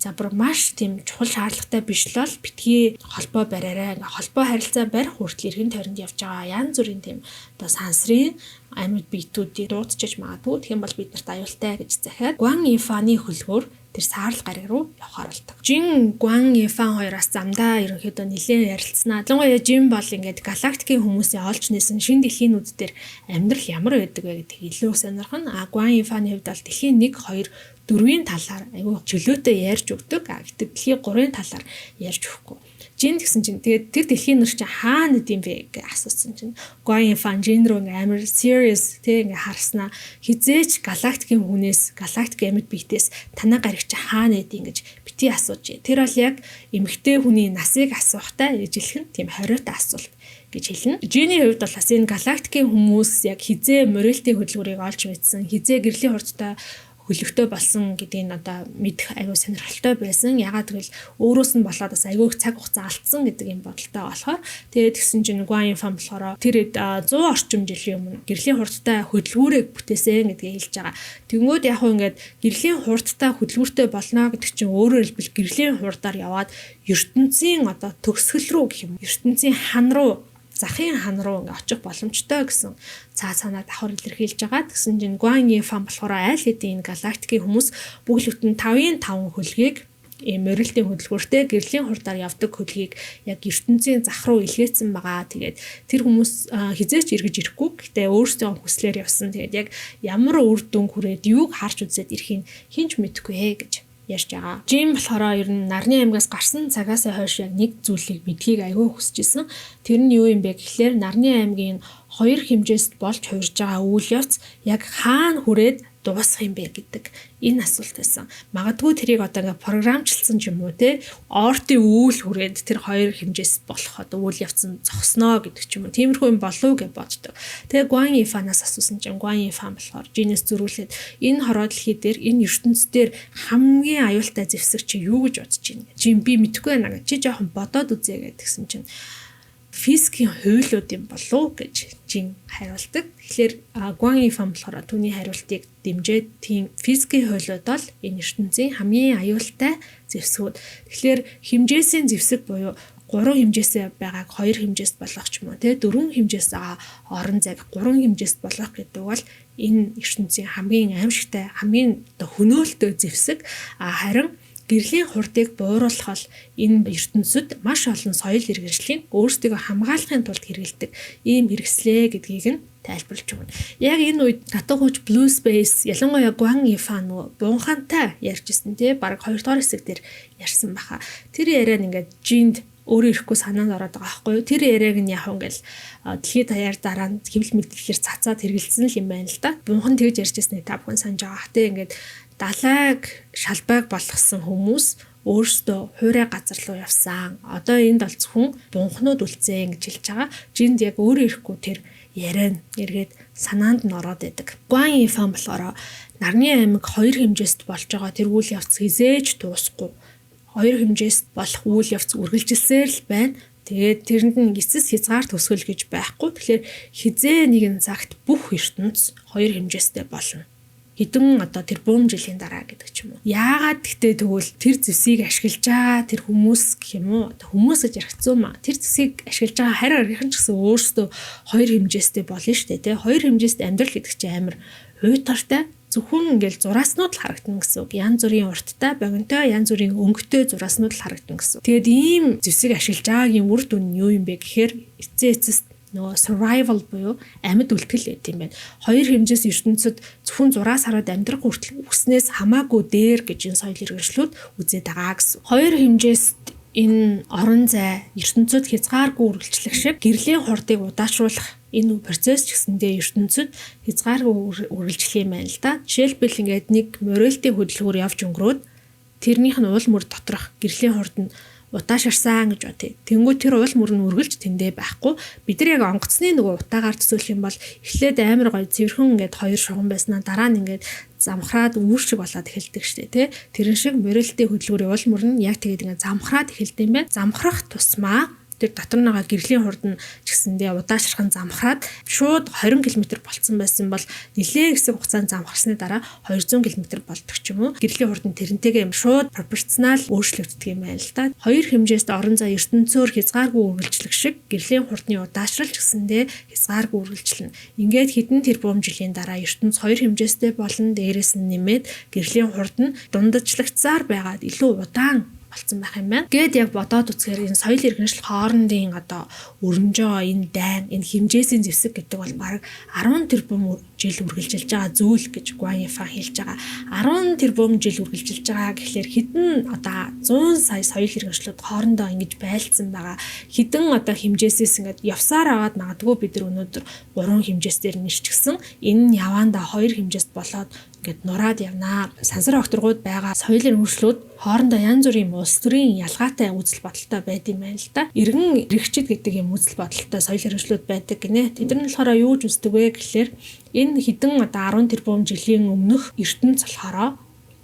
A: за бүр маш тийм чухал шаардлагатай биш л бол битгий холбоо бариараа. Ингээ холбоо харилцаа барих хүртэл эргэн тойронд явж байгаа янз бүрийн тийм одоо сансрын амьд биетүүдийг дуудчихж магадгүй. Тэгэх юм бол бид нарт аюултай гэж захиад Гуан Ифаны хөлгөөр тэр саарл гариг руу явахаар болдог. Жин Гуан Ифан 2-аас замдаа ерөнхийдөө нэлээд ярилцсанаа. Ялангуяа Жин бол ингээд галактикийн хүмүүсийн олж нээсэн шинэ дэлхийнүүд дээр амьдрал ямар байдаг вэ гэдгийг илүү сонирхно. Гуан Ифаны хувьд бол дэлхийн 1 2 4-ийн талаар айгүй чөлөөтэй ярьж өгдөг. Гэхдээ дэлхийн 3-ын талаар ярьж өгөхгүй. Жин гэсэн чинь тэгээд тэр дэлхийн нэр чинь хаана гэдэм бэ гэж асуусан чинь Гуан Ифан Жин рүү ингээ амар serious тэг ингээ харснаа хизээч галактикийн хүнээс галактик амьд биетээс танаа гариг чи хаана гэдэм гэж бити асууж. Тэр бол яг эмэгтэй хүний насыг асуухтай ижилхэн тийм хориотой асуулт гэж хэлнэ. Жиний хувьд бол бас энэ галактикийн хүмүүс яг хизээ морильтийн хөдөлгөөрийг олж мэдсэн, хизээ гэрлийн хурдтай хөлөгтэй болсон гэдгийг одоо мэдэх аюу сонирхолтой байсан. Ягаад гэвэл өөрөөс нь болоод бас аюух цаг хугацаа алдсан гэдэг юм бодолтой болохоор тэгээд тэгсэн чинь Гуан Ифан болохоор тэр 100 орчим жилийн өмнө гэрлийн хурдтай хөдөлгүүрийг бүтээсэн гэдгийг хэлж байгаа. Тэнгүүд яг хөө ингээд гэрлийн хурдтай хөдөлгүүртэй болно гэдэг чинь өөрөөр хэлбэл гэрлийн хурдаар яваад ертөнцийн одоо төгсгөл рүү гэх юм. ертөнцийн хан руу захын хан руу ингээ очих боломжтой гэсэн цаа цаанаа давхар илэрхийлж байгаа. Тэгсэн чинь Гуан Ифан болохоор аль хэдийн галактикийн хүмүүс бүгд бүтэн 5-5 хөлгийг морильтийн хөдөлгөөртэй гэрлийн хурдаар явдаг хөлгийг яг ертөнцийн зах руу илгээсэн байгаа. Тэгээд тэр хүмүүс хизээч эргэж ирэхгүй. Гэтэ өөрсдөө хүслээр явсан. Тэгээд яг ямар үр дүн хүрээд юуг харж үзээд ирэхийг хинч мэдэхгүй гэж ярьж байгаа. Жин болохоор ер нь нарны аймгаас гарсан цагаас хойш яг нэг зүйлийг мэдхийг аягүй хүсэж исэн. Тэр нь юу юм бэ гэхлээр нарны аймгийн хоёр хэмжээст болж хувирж байгаа үйл явц яг хаана хүрээд дуусах юм бэ гэдэг энэ асуулт байсан. Магадгүй тэрийг одоо ингээ програмчлсан ч юм уу те ортын үйл хүрээд тэр хоёр хэмжээс болох одоо үйл явц нь зогсноо гэдэг ч юм уу. Тиймэрхүү юм болов гэж боддог. Тэгээ Гуан Йифанаас асуусан чинь Гуан Йифан болохоор Жинэс зөрүүлээд энэ хороо дэлхий дээр энэ ертөнцийн хамгийн аюултай зэвсэг чи юу гэж бодож байна? Жин би мэдэхгүй байна гэж чи жоохон бодоод үзье гэдгсэн чинь физикийн хуйлууд юм болов гэж Жин хариулдаг. Тэгэхээр Гуан Йифан болохоор түүний хариултыг дэмжиж тийм физикийн хуйлууд бол энэ ертөнцийн хамгийн аюултай зэвсгүүд. Тэгэхээр хэмжээсийн зэвсэг буюу 3 хэмжээсээ байгааг 2 хэмжээст болгох ч юм уу те 4 хэмжээс байгаа орон зайг 3 хэмжээст болгох гэдэг бол энэ ертөнцийн хамгийн аимшигтай хамгийн хөнөөлтөө зэвсэг. Харин гэрлийн хурдыг бууруулах бол энэ ертөнцид маш олон соёл иргэншлийн өөрсдөө хамгаалахын тулд хэрэгэлдэг ийм хэрэгслээ гэдгийг нь тайлбарлаж байна. Яг энэ үед татах хүч Blue Space ялангуяа Гуан Йифан буунхантай ярьжсэн тий баг 2 дугаар хэсэг дээр ярьсан баха. Тэр яриад ингээд Жинд өөрөө ирэхгүй санаанд ороод байгаа байхгүй юу? Тэр яриаг нь яг ингээл дэлхийд даяар дараа нь хэвлэл мэдлэгээр цацаад хэрэгэлсэн л юм байна л да. Буунхан тэгж ярьжсэнийг та бүхэн санаж байгаа. Тэ ингээд далайг шалбайг болгосон хүмүүс өөрсдөө хуурай газар руу явсан. Одоо энд бол зөвхөн бунхнууд үлдсэн гэж хэлж байгаа. Жинд яг өөрөө ирэхгүй тэр яриа эргээд санаанд нь ороод идэг. Гуан Йифан болохоор нарны аймаг 2 хэмжээст болж байгаа тэр үйл явц хизээж дуусахгүй. 2 хэмжээст болох үйл явц үргэлжилсээр л байна. Тэгээд тэрэнд нь эцэс хязгаар төсгөл гэж байхгүй. Тэгэхээр хизээ нэгэн цагт бүх ертөнц 2 хэмжээстэй болно. Хэдэн одоо тэр бөөм жилийн дараа гэдэг ч юм уу. Яагаад гэхдээ тэгвэл тэр зэвсгийг ашиглаж байгаа тэр хүмүүс гэх юм уу? Хүмүүс гэж ярих хэцүү маа. Тэр зэвсгийг ашиглаж байгаа харин аргийнхан ч гэсэн өөрсдөө 2 хэмжээстэй болно шүү дээ, тий. 2 хэмжээст амьдрал гэдэг чинь амар уйтартай. Зөвхөн ингээл зурааснууд л харагдана гэсэн үг. Янз бүрийн урттай, богинтой, янз бүрийн өнгөтэй зурааснууд л харагдана гэсэн үг. Тэгээд ийм зэвсэг ашиглаж байгаагийн үр дүн нь юу юм бэ гэхээр эцэст нөгөө survival буюу амьд үлтгэл гэдэг юм байна. 2 хэмжээс ертөнцид зөвхөн зураас хараад амьдрах хүртэл өснөөс хамаагүй дээр гэж энэ соёл иргэншлүүд үзээд байгаа гэсэн. 2 хэмжээст энэ орон зай ертөнцид хязгааргүй үргэлжлэх шиг гэрлийн хурдыг удаашруулах энэ процесс ч гэсэндээ ертөнцид хязгааргүй үргэлжлэх юм байна л да. Жишээлбэл ингээд нэг морильтын хөдөлгөөр явж өнгөрөөд тэрнийх нь уул мөр доторх гэрлийн хурд нь утаашарсан гэж бод. Тэнгүү тэр уул мөр нь үргэлж тэндээ байхгүй. Бид нар яг онгоцны нөгөө утаагаар төсөөлөх юм бол эхлээд амар гоё цэвэрхэн ингээд 2 шугам байснаа дараа нь ингээд замхраад үүр шиг болоод эхэлдэг штэ тий. Тэрэн шиг морильтын хөдөлгөөрийн уул мөр нь яг тэгээд ингээд замхраад эхэлдэг юм байна. Замхрах тусмаа тэр дотор нэгээ гэрлийн хурд нь ч гэсэндээ удаашрахын замхраад шууд 20 км болцсон байсан бол нэлээд хэсэг хугацаанд замхарсны дараа 200 км болдог ч юм уу. Гэрлийн хурд нь тэрнтэйгээ юм шууд пропорционал өөрчлөгддөг юм байна л да. 2 хэмжээст орон зай ертөнцөөр хязгааргүй үргэлжлэх шиг гэрлийн хурдны удаашрал ч гэсэндээ хязгааргүй үргэлжлэнэ. Ингээд хэдэн тэрбум жилийн дараа ертөнц 2 хэмжээстэй болно. Дээрээс нь нэмээд гэрлийн хурд нь дундажлагцаар байгаад илүү удаан болцсон байх юм байна. Гээд яг бодоод үзэхээр энэ соёл иргэншил хоорондын одоо өрнжөө энэ дайн энэ хэмжээсийн зэвсэг гэдэг бол бараг 10 тэрбум жил үргэлжилж байгаа зүйл гэж Гуан Йифан хэлж байгаа. 10 тэрбум жил үргэлжилж байгаа гэхлээр хэдэн одоо 100 сая соёл иргэншлүүд хоорондоо ингэж байлцсан байгаа. Хэдэн одоо хэмжээсээс ингэж явсаар аваад магадгүй бид нар өнөөдөр 3 хэмжээсээр нэрчгсэн. Энэ нь явандаа 2 хэмжээст болоод ингээд нураад явнаа. Сансар окторгууд байгаа соёл иргэншлүүд хоорондоо янз бүрийн улс төрийн ялгаатай үзэл бодолтой байд юм байна л да. Иргэн эрхчид гэдэг юм үзэл бодолтой соёл иргэншлүүд байдаг гинэ. Тэд нар болохоор юу ч үздэг вэ гэхлээр энэ хэдэн одоо 10 тэрбум жилийн өмнөх ертөнц болохоор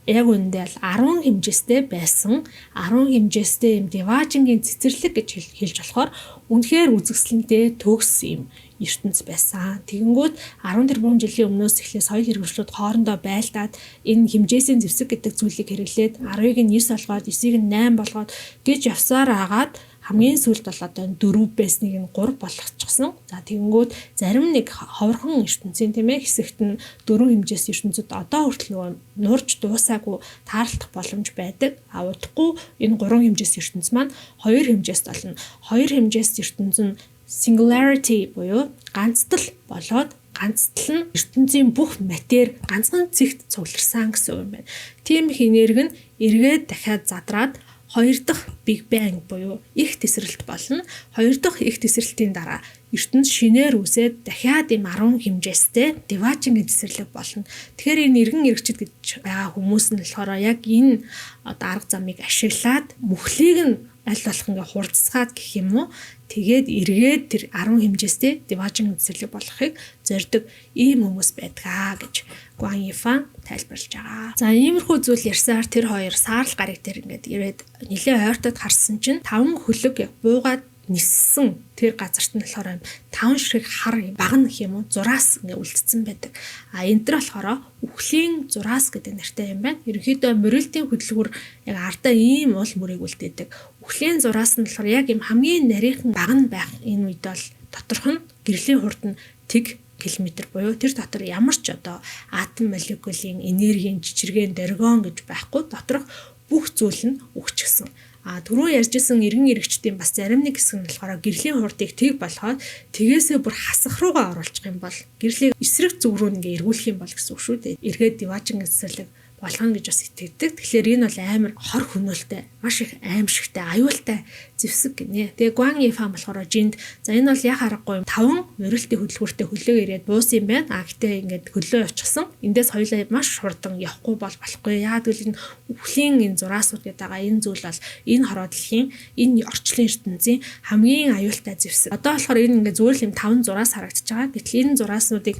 A: яг үүндээ л 10 хэмжээстэй байсан 10 хэмжээстэй юм Деважингийн цэцэрлэг гэж хэлж болохоор үнэхээр үзэсгэлэнтэй төгс юм ертөнц байсан. Тэгэнгүүт 10 тэрбум жилийн өмнөөс эхлээ соёл иргэншлүүд хоорондоо байлдаад энэ хэмжээсийн зэвсэг гэдэг зүйлийг хэрэглээд 10-ыг нь 9 болгоод 9-ийг нь 8 болгоод гэж явсаар агаад хамгийн сүүлд бол одоо 4 байсныг нь 3 болгочихсон. За тэгэнгүүт зарим нэг ховорхон ертөнцийн тийм ээ хэсэгт нь 4 хэмжээс ертөнцид одоо хүртэл нөгөө нурж дуусаагүй таарлах боломж байдаг. А удахгүй энэ 3 хэмжээс ертөнц маань 2 хэмжээс болно. 2 хэмжээс ертөнц нь singularity буюу ганцтал болоод ганцтал нь ертөнцийн бүх матери ганцхан цэгт цугларсан гэсэн үг юм байна. Тийм их энерги нь эргээд дахиад задраад 2 дахь Big Bang буюу их тесрэлт болно. 2 дахь их тесрэлтийн дараа ертөнц шинээр үсээд дахиад ийм 10 хэмжээстэй деважингийн цэцэрлэг болно. Тэгэхээр энэ иргэн иргэчд гэж байгаа хүмүүс нь болохоор яг энэ арга замыг ашиглаад мөхлийг нь аль болох ингээ хурцсгаад гэх юм уу. Тэгээд эргээд тэр 10 хэмжээстэй деважин цэцэрлэг болгохыг зорддог ийм хүмүүс байдгаа гэж Гуан Йифан тайлбарлаж байгаа. За иймэрхүү зүйл ярьсаар тэр хоёр саарл гариг дээр ингээд ирээд нэлээ ойртод харсан чинь 5 хөлөг яг буугаад ниссэн тэр газарт нь болохоор 5 ширхэг хар багна гэх юм уу зураас ингээ үлдсэн байдаг. Энэ төр болохоор үхлийн зураас гэдэг нэртэй юм байна. Ерөнхийдөө морилтын хөдөлгүүр яг ардаа ийм уул мөрийг үлдээдэг. Үхлийн зураас нь болохоор яг юм хамгийн нарийнхан багна байх энэ үед бол доторх нь гэрлийн хурд нь тэг километр буюу тэр дотор ямар ч одоо атом молекулын энергийн жижигхэн доргион гэж байхгүй доторх бүх зүйл нь үхчихсэн. Түрүү ярьжсэн иргэн иргэчдийн бас зарим нэг хэсэг нь болохоор гэрлийн хурдыг тэг болгоод тэгээсээ бүр хасах руугаа оруулчих юм бол гэрлийг эсрэг зүг рүү ингээ эргүүлэх юм бол гэсэн үг шүү дээ. Эргээд деважин цэцэрлэг болгоно гэж бас итгэдэг. Тэгэхээр энэ бол амар хор хөнөөлтэй, маш их аимшигтай, аюултай зэвсэг гинэ. Тэгээ Гуан Йифан болохоор жинд за энэ бол яг аргагүй 5 морилтын хөдөлгүүртэй хөлөө ирээд буусан юм байна. Гэтээ ингээд хөлөө очихсан. Эндээс хоёулаа маш хурдан явахгүй болохгүй. Яагаад гэвэл энэ үхлийн энэ зураасууд гэдэг байгаа энэ зүйл бол энэ хороо дэлхийн энэ орчлын ертөнцийн хамгийн аюултай зэвсэг. Одоо болохоор энэ ингээд зүгээр юм 5 зураас харагдаж байгаа. Гэтэл энэ зурааснуудыг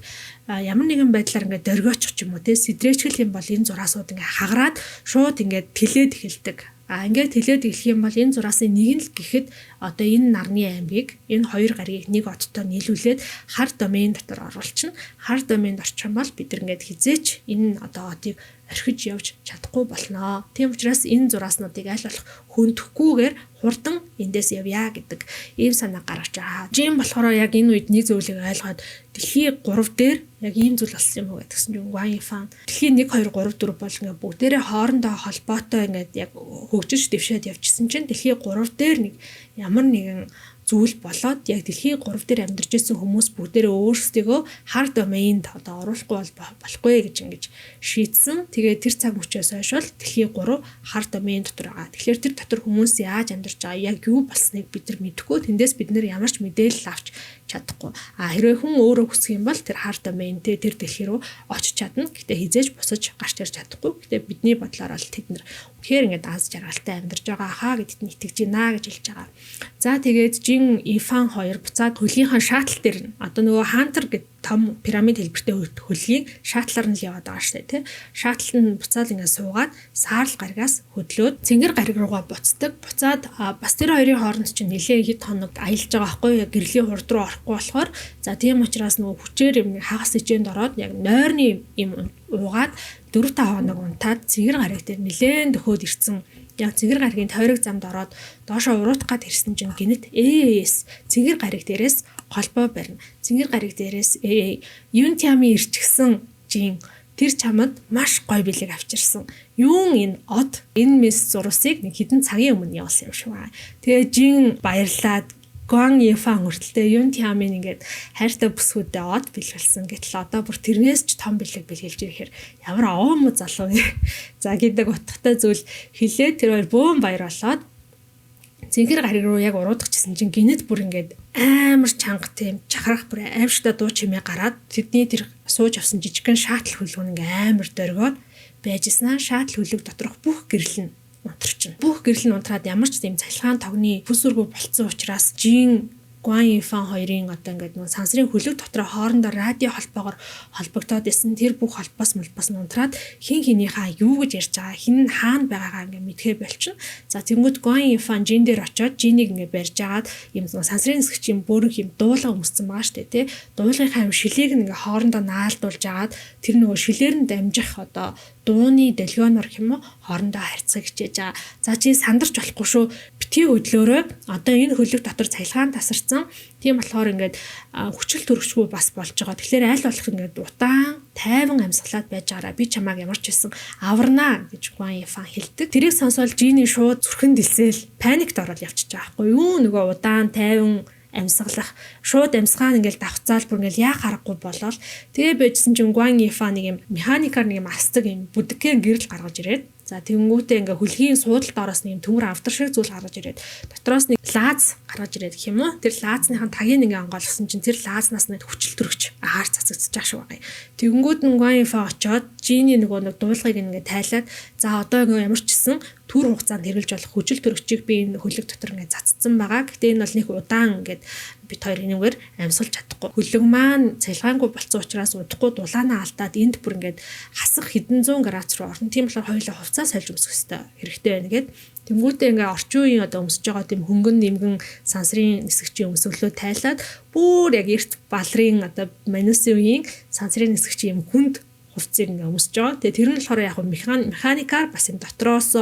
A: ямар нэгэн байдлаар ингээд дөргиочих юм уу те сэдрээчгэл юм бол энэ зураасууд ингээд хагараад шууд ингээд тэлээд эхэлдэг. Ингээд тэлээд эхлэх юм бол энэ зураасын нэг нь л гэхэд одоо энэ нарны аймгийг энэ хоёр гаригийг нэг одтой нийлүүлээд хар домен дотор оруулчихна. Хар доменд орчих юм бол бид ингээд хизээч энэ одоо одыг орхиж явж чадахгүй болноо. Тийм учраас энэ зурааснуудыг аль болох хөндөхгүйгээр хурдан эндээс явъя гэдэг ийм санаа гаргаж байгаа. Жим болохоор яг энэ үед нэг зүйлийг ойлгоод дэлхийн 3 дээр яг ийм зүйл болсон юм уу гэдгсэн чинь Гуан Йифан дэлхийн 1 2 3 4 бол ингээ бүгдээрээ хоорондоо холбоотой ингээд яг хөгжиж дэвшээд явчихсан чинь дэлхийн 3 дээр нэг ямар нэгэн зүйл болоод яг дэлхийн 3 дээр амьдарч ирсэн хүмүүс бүгдээрээ өөрсдөө хар домейнд одоо оруулахгүй болохгүй гэж ингэж шийдсэн. Тэгээд тэр цаг мөчөөс хойш бол дэлхийн 3 хар домейн дотор байгаа. Тэгэхээр тэр дотор хүмүүс яаж амьдарч байгаа, яг юу болсныг бид нар мэдэхгүй. Тэндээс бид нар ямар ч мэдээлэл авч чадахгүй. Хэрвээ хүн өөрөө хүсэх юм бол тэр хар домейнтэй тэр дэлхий рүү очиж чадна. Гэтэ хизээж босож гарч ирж чадахгүй. Гэтэ бидний бодлоор бол тэд нар үнэхээр ингээд аз жаргалтай амьдарч байгаа хаа гэдэгт нь итгэж байна гэж хэлж байгаа. За тэгээд Жин Йифан хоёр буцаад хөлийнхаа шаатал дээр нь одоо нөгөө хантер гэдэг том пирамид хэлбэртэй хөлийг шаатлаар нь л яваад байгаа штэ тий. Шаатал нь буцаад ингээд суугаад саарл гаригаас хөдлөөд цэнгэр гариг руугаа буцдаг. Буцаад бас тэр хоёрын хооронд чинь нэлээ хэд хоног аялж байгаа байхгүй яг гэрлийн хурд руу орохгүй болохоор за тийм учраас нөгөө хүчээр юм хагас ижээнд ороод яг нойрны юм уугаад 4-5 хоног унтаад цэнгэр гариг дээр нэлээд дөхөөд ирсэн. Яг цэнгэр гаригийн тойрог замд ороод доошоо уруутах гад ирсэн чинь гинэт цэнгэр гариг дээрээс холбоо барина. Цэнгэр гариг дээрээс Юнтямын ирчихсэн Жин тэр чамд маш гоё билег авчирсан. Юун энэ од энэ мис зурсыг нэг хэдэн цагийн өмнө явуулсан юм шиг байна. Тэгээ Жин баярлаад Гуан Йифан хүртэлтэй Юнтямын ингээд хайртай бүсгүүдэд од бэлгэлсэн. Гэтэл одоо бүр тэрнээс ч том бэлэг бэлгэлж ирэхээр ямар овоо залуу за гэдэг утгатай зүйл хэлээд тэр хоёр бөөн баяр болоод цэнгэр гариг руу яг уруудах гэсэн чинь гинэт бүр ингээд амар чанга тийм чахрах бүр аимшигтай дуу чимээ гараад тэдний тэр сууж авсан жижигхэн шаатал хөлөг ингээд амар дөргиод байжснаа шаатал хөлөг доторх бүх гэрэл нь унтарчин. Бүх гэрэл нь унтраад ямар ч тийм цалхаан тогны бүсүргүү болцсон учраас Жин Гуан Йифан хоёрын одоо ингээд нэг сансрын хөлөг дотор хоорондоо радио холбоогоор холбогдоод исэн тэр бүх холбоос мөлбос нь унтраад хин хинийхээ юу гэж ярьж байгаа хин нь хаана байгаагаа ингээд мэдхээ болчихно. За тэнгууд Гуан Йифан Жин дээр очиод Жинийг ингээд барьж агаад юм сансрын нисгчийн бүрэг юм дуулга өмссөн байгаа штэ тий. Дуулгынхаа юм шилийг ингээд хоорондоо наалдуулж агаад тэр нөгөө шилээр нь дамжих одоо дууны дэлгөөнөр хэмээн хоорондоо харьцаг хичээж байгаа. За чи сандарч болохгүй шүү. Битгий хөдлөөрөө одоо энэ хөлөг дотор цалхаан тасарсан. Тийм болохоор ингээд хүчил төрөгчгүй бас болж байгаа. Тэгэхээр аль болох ингээд удаан, тайван амьсгалаад байж байгаараа би чамааг ямар ч хэлсэн аварнаа гэж Гуан Йифан хэлдэг. Тэрийг сонсоод Жины шууд зүрхэн дэлсээл паникт ороод явчихж байгаа байхгүй юу? Нөгөө удаан, тайван амьсгалах шууд амьсгаан ингээл давхцаал бүр ингээл яа харахгүй болоод тэгээ байжсэн чинь Гуан Йифан нэг юм механикаар нэг юм астаг юм бүдгхэн гэрэл гаргаж ирээд За тэгэнгүүтээ ингээ хөлгийн суудалд ороос нэг төмөр авдар шиг зүйл гаргаж ирээд дотроос нэг лаз гаргаж ирээд гэх юм уу. Тэр лазныхаа тагийг ингээ онгойлгосон чинь тэр лазнаас нэг хүчил төрөгч агаар цацагдчих шиг байгаа юм. Тэгэнгүүт Гуан Юфа очоод Жиний нэг дуулгыг ингээ тайлаад за одоо ингээ ямар ч гэсэн түр хугацаанд хэрэгжилж болох хүчил төрөгчийг би энэ хөлөг дотор ингээ цацсан байгаа. Гэтэ энэ бол нэг удаан ингээд бит хоёр энэгээр амьсгалж чадахгүй. Хөлөг маань цалгаангүй болсон учраас удахгүй дулаанаа алдаад энд бүр ингээд хасах хэдэн зуун градус руу орно. Тийм болохоор хоёулаа хувцас сольж өмсөх хэрэгтэй байна гэд. Тэнгүүтээ ингээ орчин үеийн одоо өмсөж байгаа тийм хөнгөн нимгэн сансрын нисгчийн өмсгөлөө тайлаад бүр яг эрт балрын одоо манусын үеийн сансрын нисгчийн юм хүнд хувцсыг ингээ өмсөж байгаа. Тэгээ тэр нь болохоор яг механикаар бас юм дотроос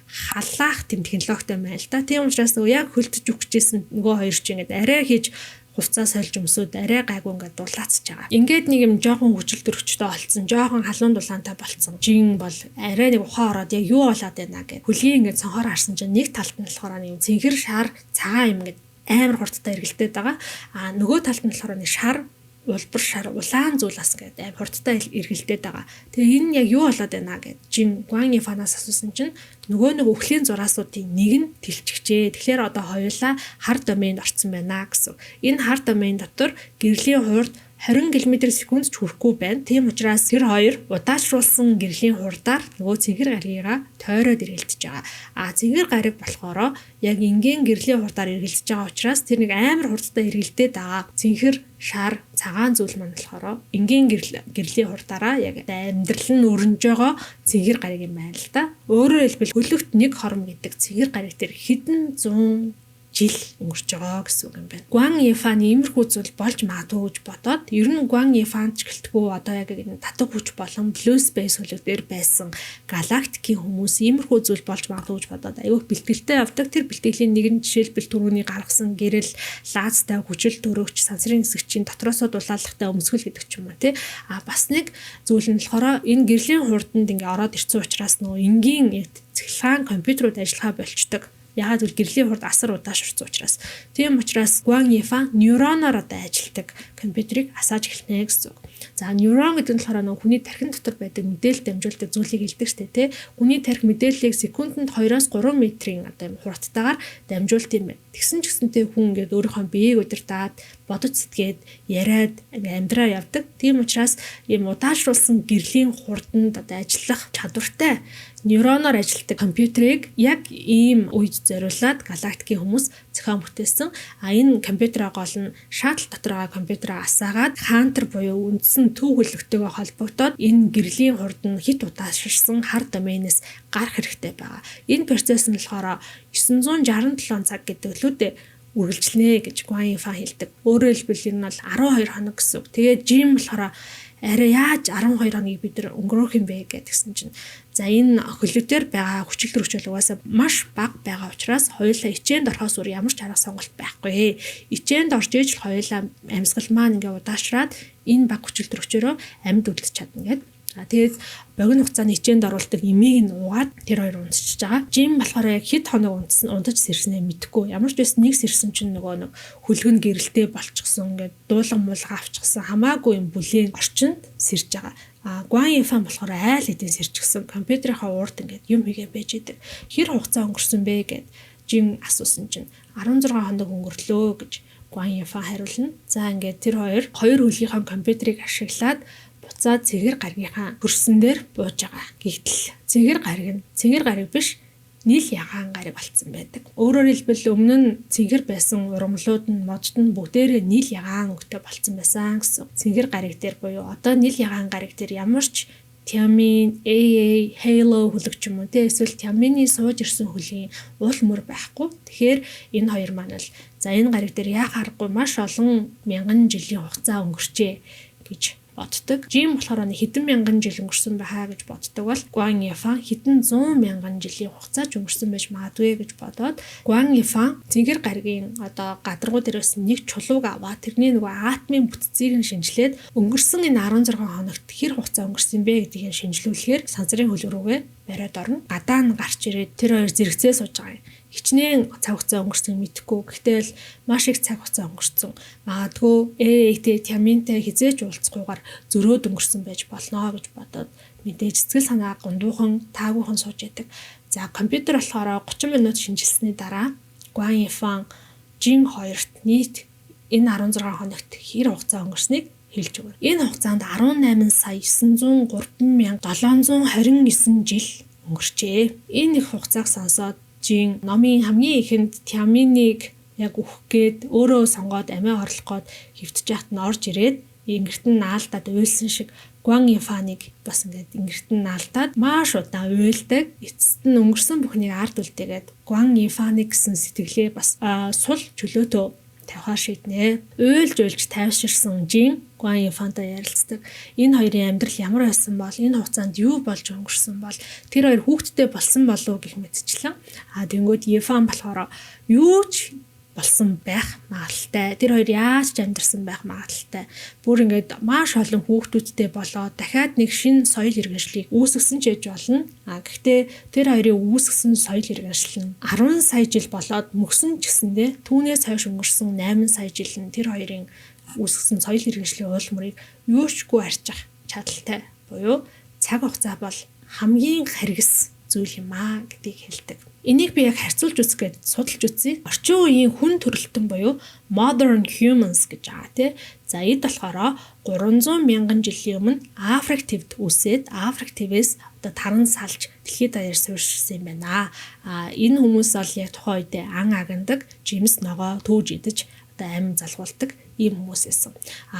A: халаах тийм технологитой байна л да. Тийм учраас яг хөлдөж өгчээсэн нөгөө хоёр ч ингээ арай хийж хувцас сольж өмсөд арай гайгүй ингээд дулаацж байгаа. Ингээд нэг юм жоохон хүчил төрөгчтэй болцсон, жоохон халуун дулаантай болцсон. Жин бол арай нэг ухаан ороод яг юу болоод байна гэд. Хөлгийн ингээд цонхоор харсан чинь нэг талд нь болохоор нэг цэнхэр шар цагаан юм ингээд амар хурдтай эргэлдээд байгаа. А нөгөө талд нь болохоор нэг шар улбар шар улаан зүйлас гэдэг аим хурдтай эргэлдээд байгаа. Тэгээ энэ яг юу болоод байна гэд Жин Гуан Юфанаас асуусан чинь нөгөө нэг өвхлийн зураасуудын нэг нь тэлчихжээ. Тэгэхээр одоо хоёулаа хар домейнд орсон байна гэсэн. Энэ хар домейн дотор гэрлийн хурд 20 км/сек ч хүрэхгүй байна. Тийм учраас тэр хоёр удаашруулсан гэрлийн хурдаар нөгөө цэнхэр гаригыгаа тойроод эргэлдэж байгаа. А цэнхэр гариг болохоор яг энгийн гэрлийн хурдаар эргэлдэж байгаа учраас тэр нэг амар хурдтай эргэлдээд байгаа. Цэнхэр шар цагаан зүйл маань болохоор энгийн гэрлийн хурдаараа яг амьдрал нь өрнөж байгаа цэнхэр гариг юм байна л да. Өөрөөр хэлбэл хөлөгт нэг хором гэдэг цэнхэр гариг дээр хэдэн зуун жил өнгөрч байгаа гэсэн үг юм байна. Гуан Юфаны иймэрхүү зүйл болж магадгүй гэж бодоод ер нь Гуан Юфан ч гэлтгүү одоо яг энэ татаг хүч болон Blue Space хөлөг дээр байсан галактикийн хүмүүс иймэрхүү зүйл болж магадгүй гэж бодоод аюух бэлтгэлтэй явдаг. Тэр бэлтгэлийн нэг нь жишээлбэл түрүүний гаргасан гэрэл лазтай хүчил төрөгч сансрын нисгчийн дотроосоо дулаалгатай өмсгөл гэдэг ч юм уу тий. А бас нэг зүйл нь болохоор энэ гэрлийн хурданд ингээ ороод ирсэн учраас нөгөө энгийн цэглэгаан компьютерууд ажиллахаа болчдөг. Ягаад гэвэл гэрлийн хурд асар удаашрсан учраас. Тийм учраас Гуан Юфа нейроноор одоо ажилдаг компьютерийг асааж эхэлнэ гэсэн үг. За нейрон гэдэг нь болохоор нэг хүний тархин дотор байдаг мэдээлэл дамжуулдаг зүйлийг хэлдэг шүү дээ, тий. Хүний тархи мэдээллийг секундэд 2-3 метрийн одоо хурдтайгаар дамжуулт юм байна. Тэгсэн ч гэсэнтэй хүн ингээд өөрийнхөө биеийг удирдаад бодож сэтгээд яриад амьдраа явдаг. Тийм учраас ийм удаашруулсан гэрлийн хурданд одоо ажиллах чадвартай нейроноор ажилладаг компьютерийг яг ийм үед зориулаад галактикийн хүмүүс зохион бүтээсэн. А энэ компьютераа гол нь шаттл дотор байгаа компьютераа асаагаад хантер буюу үндсэн төв хөлөгтэйгээ холбогдоод энэ гэрлийн хурд нь хит удаашрсан хар домейнээс гарах хэрэгтэй байгаа. Энэ процесс нь болохоор 967 цаг гэдэг лүүдээ үргэлжлэнэ гэж Гуан Юфа хэлдэг. Өөрөөр хэлбэл энэ бол 12 хоног гэсэн үг. Тэгээд Жин болохоор арай яаж 12 хоногийг бид нар өнгөрөөх юм бэ гэдгсэн чинь за энэ хөлөгтөр байгаа хүчил төрөгч угаасаа маш бага байгаа учраас хоёулаа ичээнд орохоос өөр ямар ч арга сонголт байхгүй. Ичээнд орж ээж л хоёулаа амьсгал маань ингээ удаашраад энэ бага хүчил төрөгчөөрөө амьд үлдэж чадна гэдэг. Тэгээд богино хугацааны ичээнд оруулдаг эмийг нь уугаад тэр хоёр унтчихж байгаа. Жим болохоор яг хэд хоног унтаж сэрснээ мэдэхгүй. Ямар ч байсан нэг сэрсэн чинь нөгөө нэг хөлгөн гэрэлтэй болчихсон ингээд дуулан муулга авчихсан хамаагүй юм бүлийн орчинд сэрж байгаа. Гуан Юфа болохоор айл хэдийн сэрчихсэн компьютерийнхаа уурд ингээд юм хийгээ байж идэг. Хэр хугацаа өнгөрсөн бэ гэд Жим асуусан чинь 16 хоног өнгөрлөө гэж Гуан Юфа хариулна. За ингээд тэр хоёр хөлгийнхаа компьютерийг ашиглаад буцаад цэгэр гаригийнхаа хөрсөн дээр бууж байгаа. Гэтэл цэгэр гариг биш нийл ягаан гариг болцсон байдаг. Өөрөөр хэлбэл өмнө нь цэгэр байсан ургамлууд нь модд нь бүгдээрээ нийл ягаан өнгөтэй болцсон байсан гэсэн. Цэгэр гариг дээр буюу одоо нийл ягаан гариг дээр ямар ч Тиамин, AA, Halo хөлөг ч юм уу те эсвэл Тиамины сууж ирсэн хөлийн уул мөр байхгүй. Тэгэхээр энэ хоёр маань л за энэ гариг дээр яа харахгүй маш олон мянган жилийн хугацаа өнгөрчээ гэж боддог. Жим болохоор хэдэн мянган жил өнгөрсөн байхаа гэж боддог бол Гуан Юфа хэдэн 100 мянган жилийн хугацаа ч өнгөрсөн байж магадгүй гэж бодоод Гуан Юфа цэнгэр гаригийн одоо гадаргуу дээрээс нэг чулууг аваад тэрний нөгөө атомын бүтцийг нь шинжилээд өнгөрсөн энэ 16 хоногт хэр хугацаа өнгөрсөн бэ гэдгийг шинжлүүлэхээр сансрын хөл рүүгээ бариад орно. Гадаа нь гарч ирээд тэр хоёр зэрэгцээ сууж байгаа юм. хичнээн цаг хугацаа өнгөрсөн мэдэхгүй. Гэхдээ л маш их цаг хугацаа өнгөрсөн. Магадгүй ээтэй тяминтай хизээж уулзахгүйгээр зөрөөд өнгөрсөн байж болно гэж бодоод мэдээж сэтгэл санаа гундуухан таагүйхан сууж яадаг. За компьютер болохоор 30 минут шинжилсэний дараа Гуан Йифан Жин хоёрт нийт энэ 16 хоногт хэр хугацаа өнгөрснийг хэлж өгнө. Энэ хугацаанд 18 сая 903,729 жил өнгөрчээ. Энэ их хугацааг сонсоод Жин номын хамгийн ихэнд Тяминыг яг өөх гээд өөрөө сонгоод амиа орлох гээд хөвтөж яхад нь орж ирээд ингэрт нь наалдаад уйлсан шиг Гуан Йифаныг бас ингээд ингэрт нь наалдаад маш удаан уйлдаг. Эцэст нь өнгөрсөн бүхнийг ард үлдээгээд Гуан Йифаныг гэсэн сэтгэлээ бас сул чөлөөтөө тавихаар шийднэ. Уйлж тайвширсан Жин Гуан Йифантай ярилцдаг. Энэ хоёрын амьдрал ямар байсан бол энэ хугацаанд юу болж өнгөрсөн бол тэр хоёр хүүхэдтэй болсон болов гэх мэтчлэн. Тэнгүүд Йифан болохоор юу ч болсон байх магадaltaй. Тэр хоёр яаж ч амьдарсан байх магадaltaй. Бүр ингээд маш олон хүүхдүүдтэй болоод дахиад нэг шинэ соёл иргэншлийг үүсгэсэн ч яж болно. Гэхдээ тэр хоёрын үүсгэсэн соёл иргэншил нь 10 сая жил болоод мөксөн ч гэсэндээ түүнээс хойш өнгөрсөн 8 сая жил нь тэр хоёрын үүсгэсэн соёл иргэншлийн уулмрыг юучгүй арчих чадaltaй. Буюу цаг хугацаа бол хамгийн харгас зүйл юм аа гэдгийг хэлдэг. Энийг би яг харьцуулж үзэх гээд судалж үзье. Орчин үеийн хүн төрөлтөн буюу modern humans гэж байгаа тий. За эд болохоор 300 мянган жилийн өмнө Африк твд үсээд Африк твээс одоо таран салж дэлхийд даяар суурьшсан юм байна. Энэ хүмүүс бол яг тухайн үед ан агандаг, жимс ногоо түүж идэж одоо амин залгуулдаг ийм хүмүүс байсан.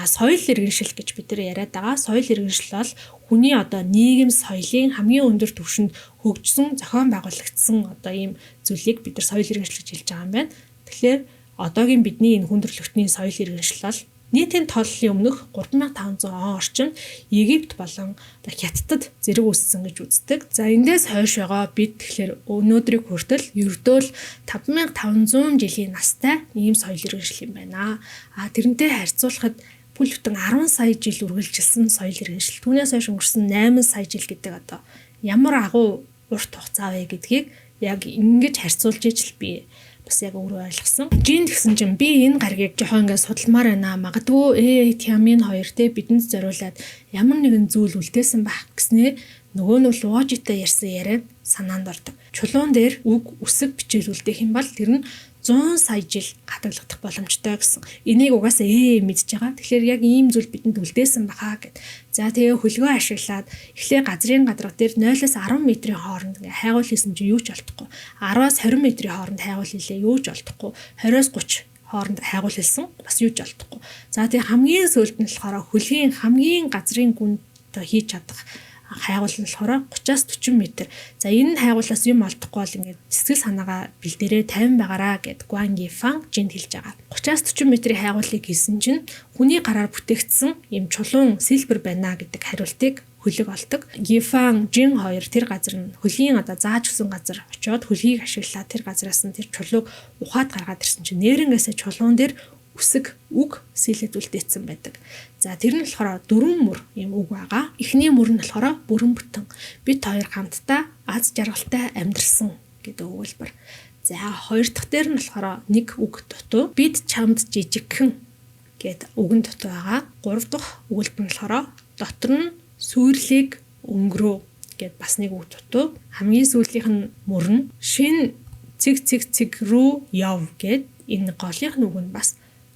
A: Соёл иргэншил гэж бид нар яриад байгаа. Соёл иргэншил бол хүний одоо нийгэм соёлын хамгийн өндөр түвшинд хөгжсөн, зохион байгуулагдсан одоо ийм зүйлийг бид нар соёл иргэншил гэж хэлж байгаа юм байна. Тэгэхээр одоогийн бидний энэ хүн төрөлхтний соёл иргэншил бол нийтийн тооллын өмнөх 3500 он орчим Египт болон Хятадд зэрэг үүссэн гэж үздэг. За эндээс хойш байгаа бид тэгэхээр өнөөдрийг хүртэл ердөө л 5500 жилийн настай ийм соёл иргэншил юм байна. Тэрнтэй харьцуулахад бүл бүтэн 10 сая жил үргэлжилсэн соёл иргэншил. Түүнээс хойш өнгөрсөн 8 сая жил гэдэг одоо ямар агуу урт хугацаа вэ гэдгийг яг ингэж харьцуулж ижил би бас яг өөрөө ойлгосон. Жин гэсэн чинь би энэ гаргийг жоохон ингээд судалмаар байна. Магадгүй Тямин хоёр те бидэнд зориулаад ямар нэгэн зүйл үлдээсэн байх гэснээр нөгөө нь логитой ярьсан яриад санаанд ордог. Чулуун дээр үг үсэг бичиж үлдээх юм бол тэр нь 100 сая жил гадаглагдах боломжтой гэсэн. Энийг угаасаа мэдж байгаа. Тэгэхээр яг ийм зүйл бидэнд үлдээсэн баха гэд. За тэгээ хөлгөө ашиглаад эхлээ газрын гадарга дээр 0-10 метрийн хооронд ингээ хайгуул хийсэн чинь юу ч олдохгүй. 10-20 метрийн хооронд хайгуул хийлээ юу ч олдохгүй. 20-30 хооронд хайгуул хийсэн бас юу ч олдохгүй. За тэгээ хамгийн сүүлд нь болохоор хөлгийн хамгийн газрын гүнд хийж чадах хайгуул нь болохоор 30-40 м. За энэ хайгуулаас юм олдохгүй бол ингээд сэтгэл санаагаа бэлдэрээ 50 байгаараа гэд Гуан Йифан Жинд хэлж байгаа. 30-40 м-ийн хайгуулыг хийсэн чинь хүний гараар бүтээгдсэн юм чулуун сэлбэр байна гэдэг хариултыг хөлөг олдог. Йифан Жин хоёр тэр газар нь хөлийн одоо зааж өгсөн газар очиод хөлгийг ашиглаад тэр газараас нь тэр чулууг ухаад гаргаад ирсэн чинь нэрнгээсээ чулуун дээр үсэг үг сэлэд үлдээсэн байдаг. За тэр нь болохоор 4 мөр юм үг байгаа. Эхний мөр нь болохоор бүрэн бүтэн. Бид хоёр хамтдаа аз жаргалтай амьдрсан гэдэг өгүүлбэр. За хоёр дахь дээр нь болохоор нэг үг дутуу. Бид чамд жижигхэн гэдэг үгэн дутуу байгаа. Гурав дахь өгүүлбэр нь болохоор дотор нь сүйрлийг өнгөрөө гэд бас нэг үг дутуу. Хамгийн сүүлийнх нь мөр нь шин цэг рүү яв гэд энэ голынх нь үг нь бас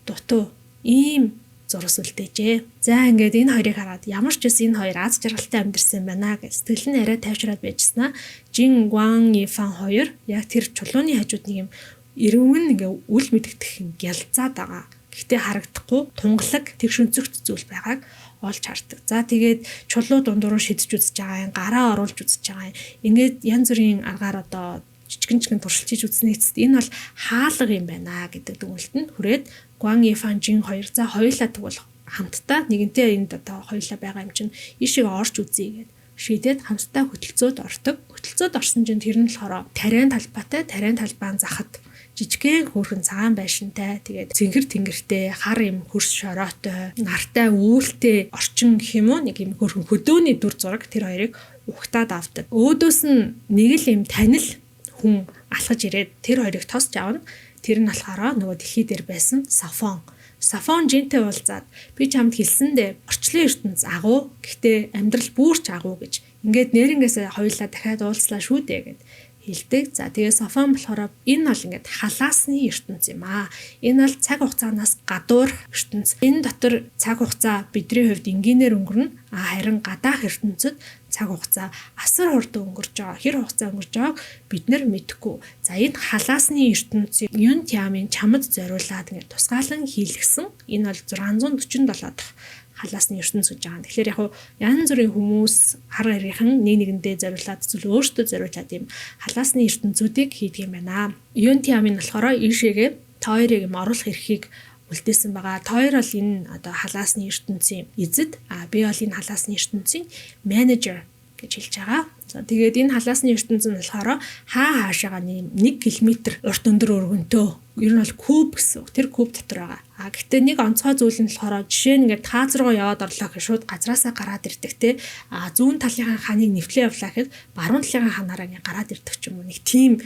A: дутуу ийм зурс үлдээжээ. За ингээд энэ хоёрыг хараад ямар ч үс энэ хоёр аз жаргалтай амьдэрсэн байна гэж сэтгэл нь арай тайвшраад байжснаа Жин Гуан Йифан хоёр яг тэр чулууны хажууд нэг юм эргэн ингээ үл мэдэгдэх юм гялцаад байгаа. Гэхдээ харагдахгүй тунгалаг тэгш өнцөгт зүйл байгааг олж хардаг. За тэгээд чулуу дундуур шидэж үзэж байгаа юм, гараа оруулж үзэж байгаа юм. Ингээд янз бүрийн аргаар одоо жижигэн туршилчиж үзнэ эцэст энэ бол хаалга юм байна гэдэг дүгнэлтэнд хүрээд Гуан Йифан Жин хоёр за хоёулаа тэгвэл хамтдаа нэгэнтээ энд одоо хоёулаа байгаа юм чинь ишиг орж үзье гэд шийдээд хамтдаа хөтөлцөөд ордог. Хөтөлцөөд орсон чинь тэр нь болохоор тариан талбайтай, тариан талбаан захад жижигхэн хөөрхөн цагаан байшинтай тэгээд зингэр тэнгэртэй хар юм хөрс шороотой нартай үүлтэй орчин гэх юм уу нэг юм хөөрхөн хөдөөний дүр зураг тэр хоёрыг ухтаад авдаг. Өөдөөс нь нэг л юм танил хүн алхаж ирээд тэр хоёрыг тосч авна. Тэр нь болохоор нөгөө дэлхий дээр байсан Сафон. Сафон жинтэй уулзаад би чамд хэлсэндээ орчлон ертөнц агуу. Гэхдээ амьдрал бүрч агуу гэж. Ингээд нэрнгээсээ хоёулаа дахиад уулзлаа шүү дээ гэд хэлдэг. За тэгээ Сафон болохоор энэ бол ингээд халаасны ертөнц юм аа. Энэ бол цаг хугацаанаас гадуур ертөнц. Энэ дотор цаг хугацаа бидний хувьд энгийнээр өнгөрнө. Харин гадаах ертөнцид цаг хугацаа асар хурдан өнгөрч байгаа. Хэр хугацаа өнгөрч байгааг бид нар мэдэхгүй. За энэ халаасны ертөнцийг Юн Тямын чамд зориулаад ингээд тусгаалan хийлгсэн. Энэ бол 647 дахь халаасны ертөнц гэж байгаа. Тэгэхээр яг янз бүрийн хүмүүс хар гарийнхан нэг нэгэндээ зориулаад зүйл өөртөө зориулаад юм халаасны ертөнцүүдийг хийдэг юм байна. Юн Тямын болохоор ийшээгээ тойрыг юм оруулах эрхийг үлдээсэн байгаа. Тойр бол энэ одоо халаасны ертөнцийн эзэд, би бол энэ халаасны ертөнцийн менежер гэж хэлж байгаа. За тэгээд энэ халаасны ертөнц нь болохоор хаашаага 1 км урт өндөр өргөнтөө. Ер нь бол куб гэсэн. Тэр куб дотор байгаа. Гэхдээ нэг онцгой зүйл нь болохоор жишээ нь ингээд тааз руу яваад орлоо гэж шууд газраасаа гараад ирдэг те. Зүүн талынхаа ханыг нэвтлээ явлаа гэхэд баруун талынхаа ханаараа ингээд гараад ирдэг ч юм уу. Нэг тийм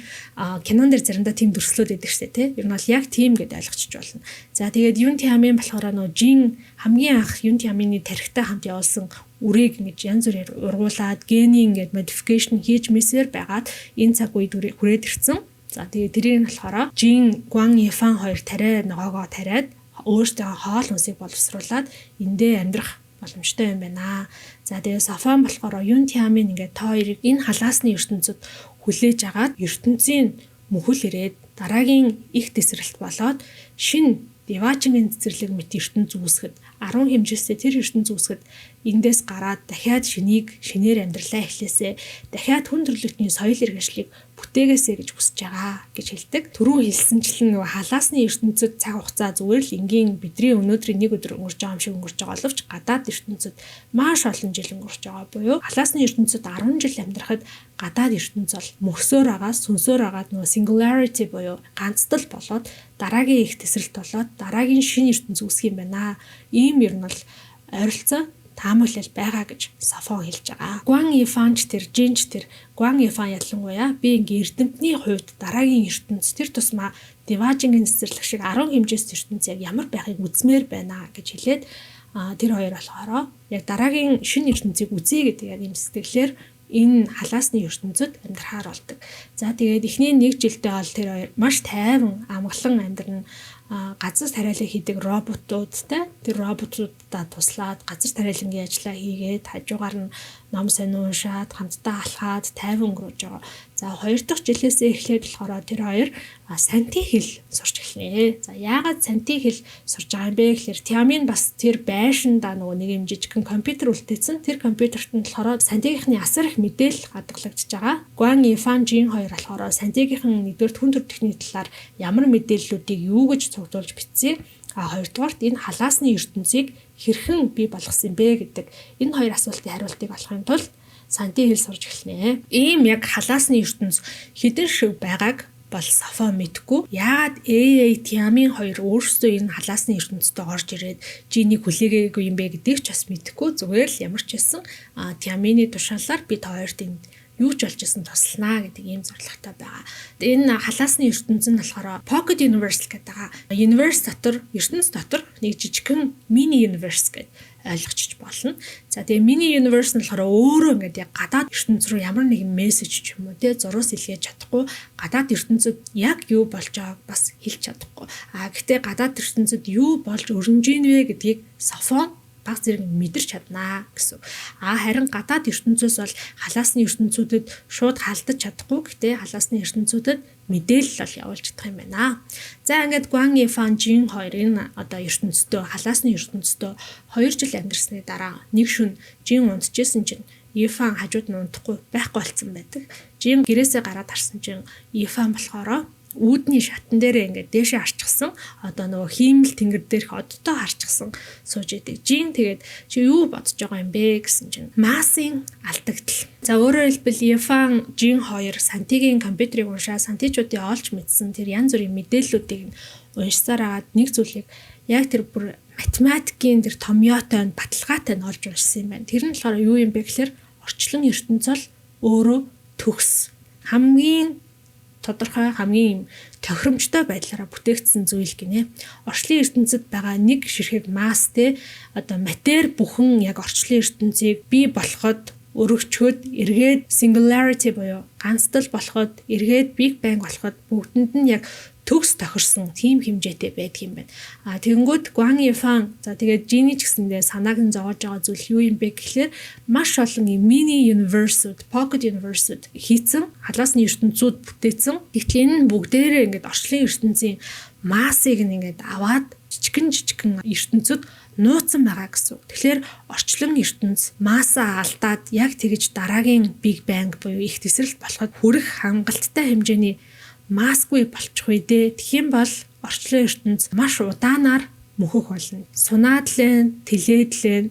A: кинон дээр заримдаа тийм дүрслүүд байдаг шээ те. Ер нь бол яг тийм гэдээ ойлгочих болно. За тэгээд Юн Тямын болохоор нөө жин хамгийн анх Юн Тямын тархитай хамт явуулсан үрийг ингэж янз бүрээр ургуулад гений ингээд modification хийж мэсээр байгаад энэ цаг үед хүрээд ирсэн. За тэгээ тэрийг нь болохоор Жин Гуан Ефан хоёр тариа ногоогоо тариад өөртөө хоол хүнсийг боловсруулад эндээ амьдрах боломжтой юм байна. За тэгээ Сафон болохоор Юн Тямын ингээд та хоёрыг энэ халаасны ертөнцид хүлээж агаад ертөнцийн мөхөл ирээд дараагийн их тесрэлт болоод шинэ Деважингийн цэцэрлэг мэт ертөнц үүсгэхэд 10 хэмжээсээ тэр ертөнц үүсгэхэд эндээс гараад дахиад шинээр амьдралаа эхлэсэ дахиад хүн төрөлхтний соёл иргэншлийг бүтээгээсэ гэж хүсэж байгаа гэж хэлдэг. Түрүү хэлсэнчлэн нөгөө халаасны ертөнцид цаг хугацаа зүгээр л энгийн бидний өнөөдрийн нэг өдөр өнгөрч байгаа юм шиг өнгөрч байгаа боловч гадаад ертөнцид маш олон жил өнгөрч байгаа буюу халаасны ертөнцид 10 жил амьдрахад гадаад ертөнц бол мөксөөр агаас сүнсөөр агаад нөгөө singularity буюу ганцдал болоод дараагийн их тесрэлт болоод дараагийн шинэ ертөнц үүсэх юм байна. Ийм ер нь бол ойролцоо таамаглал байгаа гэж Сафон хэлж байгаа. Гуан Ефанч тэр Жинч тэр Гуан Ефан ялангуяа би ингээ эрдэмтний хувьд дараагийн ертөнц тэр тусмаа Деважингийн цэцэрлэг шиг 10 хэмжээс ертөнц яг ямар байхыг үзмээр байна гэж хэлээд тэр хоёр болохоор яг дараагийн шинэ ертөнцийг үзье гэдэг яг юм сэтгэлээр энэ халаасны ертөнцид амьдрахаар болдог. За тэгээд эхний 1 жилдээ бол тэр хоёр маш тайван амгалан амьдрна. Газар тариалан хийдэг роботуудтай тэр роботуудаа туслаад газар тариалангийн ажлаа хийгээд хажуугаар нь ном сонь уншаад хамтдаа алхаад тайван өнгөрөөж байгаа. За 2 дахь жилээсээ эхлээд болохоор тэр хоёр сантин хэл сурч эхэлнэ. За яагаад сантин хэл сурч байгаа юм бэ гэхээр Тямын бас тэр байшиндаа нөгөө нэг юм жижигхэн компьютер үлдээсэн. Тэр компьютерт нь болохоор сантигийнхны асар их мэдээлэл хадгалагдж байгаа. Гуан Ефан Жин хоёр болохоор сантигийнхэн нэгдүгээр хүн төр техникийн талаар ямар мэдээллүүдийг юу гэж цуглуулж бичсэн. Хоёрдугаарт энэ халаасны ертөнцийг хэрхэн бий болгосон бэ гэдэг энэ хоёр асуултын хариултыг олохын тулд сантин хэл сурч эхэлнэ. Ийм яг халаасны ертөнц хэдэн шиг байгааг бол Сафон мэдгүй. Яагаад Тямын хоёр өөрсдөө энэ халаасны ертөнцид орж ирээд Жинийг хүлээгээгүй юм бэ гэдгийг ч бас мэдгүй. Зүгээр л ямар ч байсан Тямины тушаалаар би та хоёрт энд юу ч болж исэн туслана гэдэг ийм зорилготой байгаа. Энэ халаасны ертөнц нь болохоор Pocket Universe гэдэг байгаа. Universe дотор, ертөнц дотор нэг жижигхэн mini universe гэдэг ойлгочих болно. За тэгээ mini universe нь болохоор өөрөө ингээд яг гадаад ертөнц рүү ямар нэгэн мессеж ч юм уу те зурус илгээж чадахгүй, гадаад ертөнцид яг юу болж байгааг бас хэлж чадахгүй. Гэхдээ гадаад ертөнцид юу болж өрнөж ийн вэ гэдгийг Сафон баг зэрэг мэдэрч чаднаа гэсэн. Харин гадаад ертөнцөөс бол халаасны ертөнцүүдэд шууд халдаж чадахгүй. Гэхдээ халаасны ертөнцүүдэд мэдээлэл бол явуулж чадах юм байна. За ингээд Гуан Ефан Жин хоёр энэ одоо ертөнцөдөө халаасны ертөнцөдөө 2 жил амьдарсны дараа нэг шөнө Жин унтчихсэн чинь Ефан хажууд нь унтахгүй байхгүй болсон байдаг. Жин гэрээсээ гараад харсан чинь Ефан болохоро үүдний шатан дээрээ ингээд дээшээ арчсан одоо нөгөө хиймэл тэнгэр дээрх одтой арчсан сууж идэг. Жин тэгээд чи юу бодож байгаа юм бэ гэсэн чинь массын алдагдал. За өөрөөр хэлбэл Ефан Жин хоёр сантигийн компьютерийг уншаа сантичуудын олж мэдсэн тэр янз бүрийн мэдээллүүдийг уншсаар агаад нэг зүйлийг яг тэр бүр математикийн тэр томьёотой баталгаатай нь олж уншсан юм байна. Тэр нь болохоор юу юм бэ гэхээр орчлон ертөнцөл өөрөө төгс хамгийн тодорхой хамгийн тохиромжтой байдлаараа бүтээгдсэн зүйл гинэ. Орчлын ертөнцид байгаа нэг ширхэг масс матер бүхэн яг орчлын ертөнцийг бий болгоход өргөчгöd эргээд singularity буюу ганцдал болоход эргээд big bang болоход бүгдэнд нь яг төгс тохирсон тийм хэмжээтэй байдаг юм байна. Тэгэнгүүт Guang Yifan тэгээд Genie ч гэсэндээ санааг нь зоогож байгаа зүйл юу юм бэ гэхлээр маш олон mini universe-уд, pocket universe-уд хийцэн халаасны ертөнцүүд бүтээсэн. Гэтэл энэ нь бүгдээрээ ингээд орчлын ертөнцийн массыг ингээд аваад жижигэн ертөнцид нууцсан байгаа гэсэн үг. Тэгэхээр орчлон ертөнц массаа алдаад яг тэгж дараагийн Big Bang буюу их тесрэлт болоход хүрэх хангалттай хэмжээний массгүй болчих үе дээ. Тэгхийн бол орчлон ертөнц маш удаанаар мөхөх болно. Сунаад лэн, тэлээд лэн,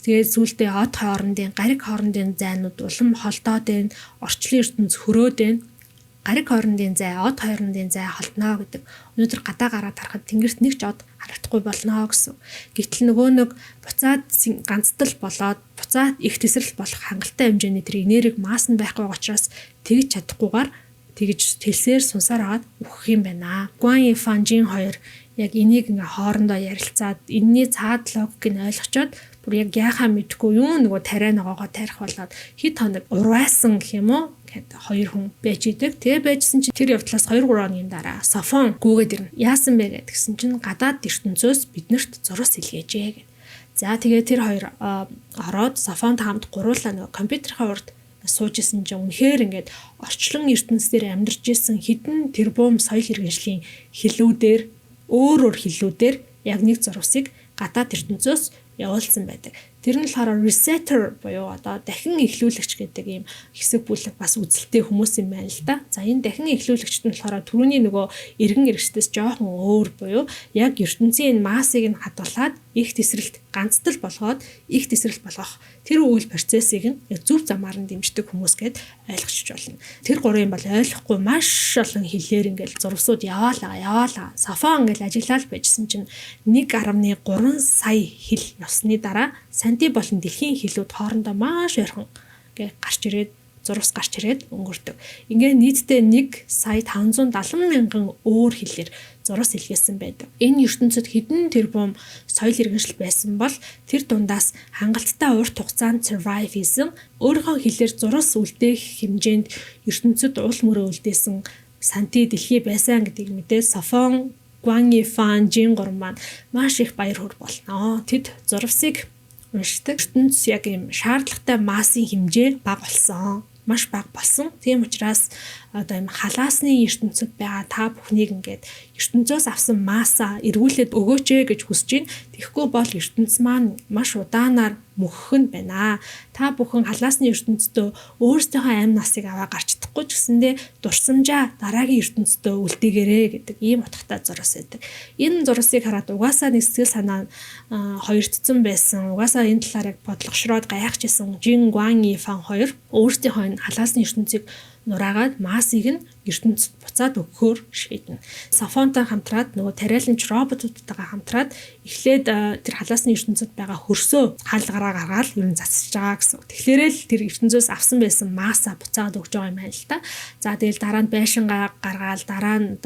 A: тэгээд сүултээ од хоорондын, гариг хоорондын зайнууд улам холдоод байна. Орчлон ертөнц хөрөөд байна. Гариг хоорондын зай, од хоорондын зай холдно гэдэг. Өнөөдөр гадаа гараад харахад тэнгэрт нэг ч од харагдахгүй болно гэсэн. Гэтэл нөгөө нэг буцаад ганцдал болоод буцаад их тесрэлт болох хангалттай хэмжээний тэр энерги масс нь байхгүй учраас тэгж чадахгүйгээр тэгж тэлсээр сунсаар агаад үхэх юм байна. Guang Yifan Jin хоёр яг энийг ингээ хоорондоо ярилцаад энэний цаад логикийг ойлгочоод бүр яг яахаа мэдгүй юу нөгөө тариа ногоогоо тарих болоод хэд хоног урвайсан гэх юм уу гэхэд хоёр хүн байж идэг. Тэгээ байжсэн чинь тэр явдлаас 2-3 хоногийн дараа Софон гүгээд ирнэ. Яасан бэ гэдгсэн чинь гадаад ертөнцөөс биднэрт зурус илгээжээ гэв. За тэгээ тэр хоёр ороод Софонт хамт гуруулаа нөгөө компьютерийн урд суужсэн чинь үнэхээр ингээд орчлон ертөнцийн амьдарч исэн хэдэн тэрбум соёл иргэншлийн хилүүдээр өөр хилүүдээр яг нэг зурвасыг гадаад ертөнцөөс явуулсан байдаг. Тэр нь болохоор resetter буюу дахин эхлүүлэгч гэдэг ийм хэсэг бүлэг бас үзэлтэй хүмүүс юм байна л да. За энэ дахин эхлүүлэгчд нь болохоор түрүүний нөгөө эргэн иргэстээс жоохон өөр буюу яг ертөнцийн массыг нь хадгалаад их тесрэлт ганцдал болгоод их тесрэлт болгох тэр үйл процессыг нь зөв замаар нь дэмждэг хүмүүс гэд ойлгочих болно. Тэр гурвын бол ойлгохгүй маш олон хэлээр ингээл зурвсууд яваалаа. Софон ингээл ажиллаад байжсэн чинь 1.3 сая хэл явсны дараа санти болон дэлхийн хэлүүд хоорондоо маш ойрхон гарч ирээд зурвас гарч ирээд өнгөрдөг. Ингээ нийтдээ 1,570,000 өөр хэлээр зурвас илгээсэн байдаг. Энэ ертөнцид хэдэн тэрбум соёл иргэншил байсан бол тэр дундаас хангалттай урт хугацаанд survive хийсэн өөрийнхөө хэлээр зурвас үлдээх хэмжээнд ертөнцид уул мөрөө үлдээсэн санти дэлхий байсан гэдгийг мэдээ Софон, Guang Yifan, Jin гурван маань маш их баяр хөөр болно. Тэд зурвасыг уншдаг. ертөнц яг юм шаардлагатай массын хэмжээ бага болсон. Маш бага болсон. Тийм учраас ийм халаасны ертөнцид байгаа та бүхнийг ингээд ертөнцөөс авсан массаа эргүүлээд өгөөч гэж хүсэж байна. Тэгэхгүй бол ертөнц маань маш удаанаар мөхөх нь байна. Та бүхэн халаасны ертөнцтөө өөрсдийнхөө амь насыг аваа гарч чадахгүй ч гэсэндээ дурсамжаа дараагийн ертөнцтөө үлдээгээрэй гэдэг ийм утгатай зурвас байдаг. Энэ зурвасыг хараад угаасаа нэг сэтгэл санаа хоёрдсон байсан. Угаасаа энэ талаар яг бодлогошроод гайхажсэн Jin, Guang Yifan хоёр өөрсдийнхөө халаасны ертөнцийг нураагаад массыг нь ертөнцид буцаад өгөхөөр шийднэ. Софонтой хамтраад нөгөө тариаланч роботуудтайгаа хамтраад эхлээд тэр халаасны ертөнцид байгаа хөрсөө хаалгараа гаргаад ер нь засаж байгаа гэсэн. Тэгэхээр л тэр ертөнцөөс авсан байсан масса буцаад өгж байгаа юм байна л та. За тэгэл дараа нь байшингаа гаргаад дараа нь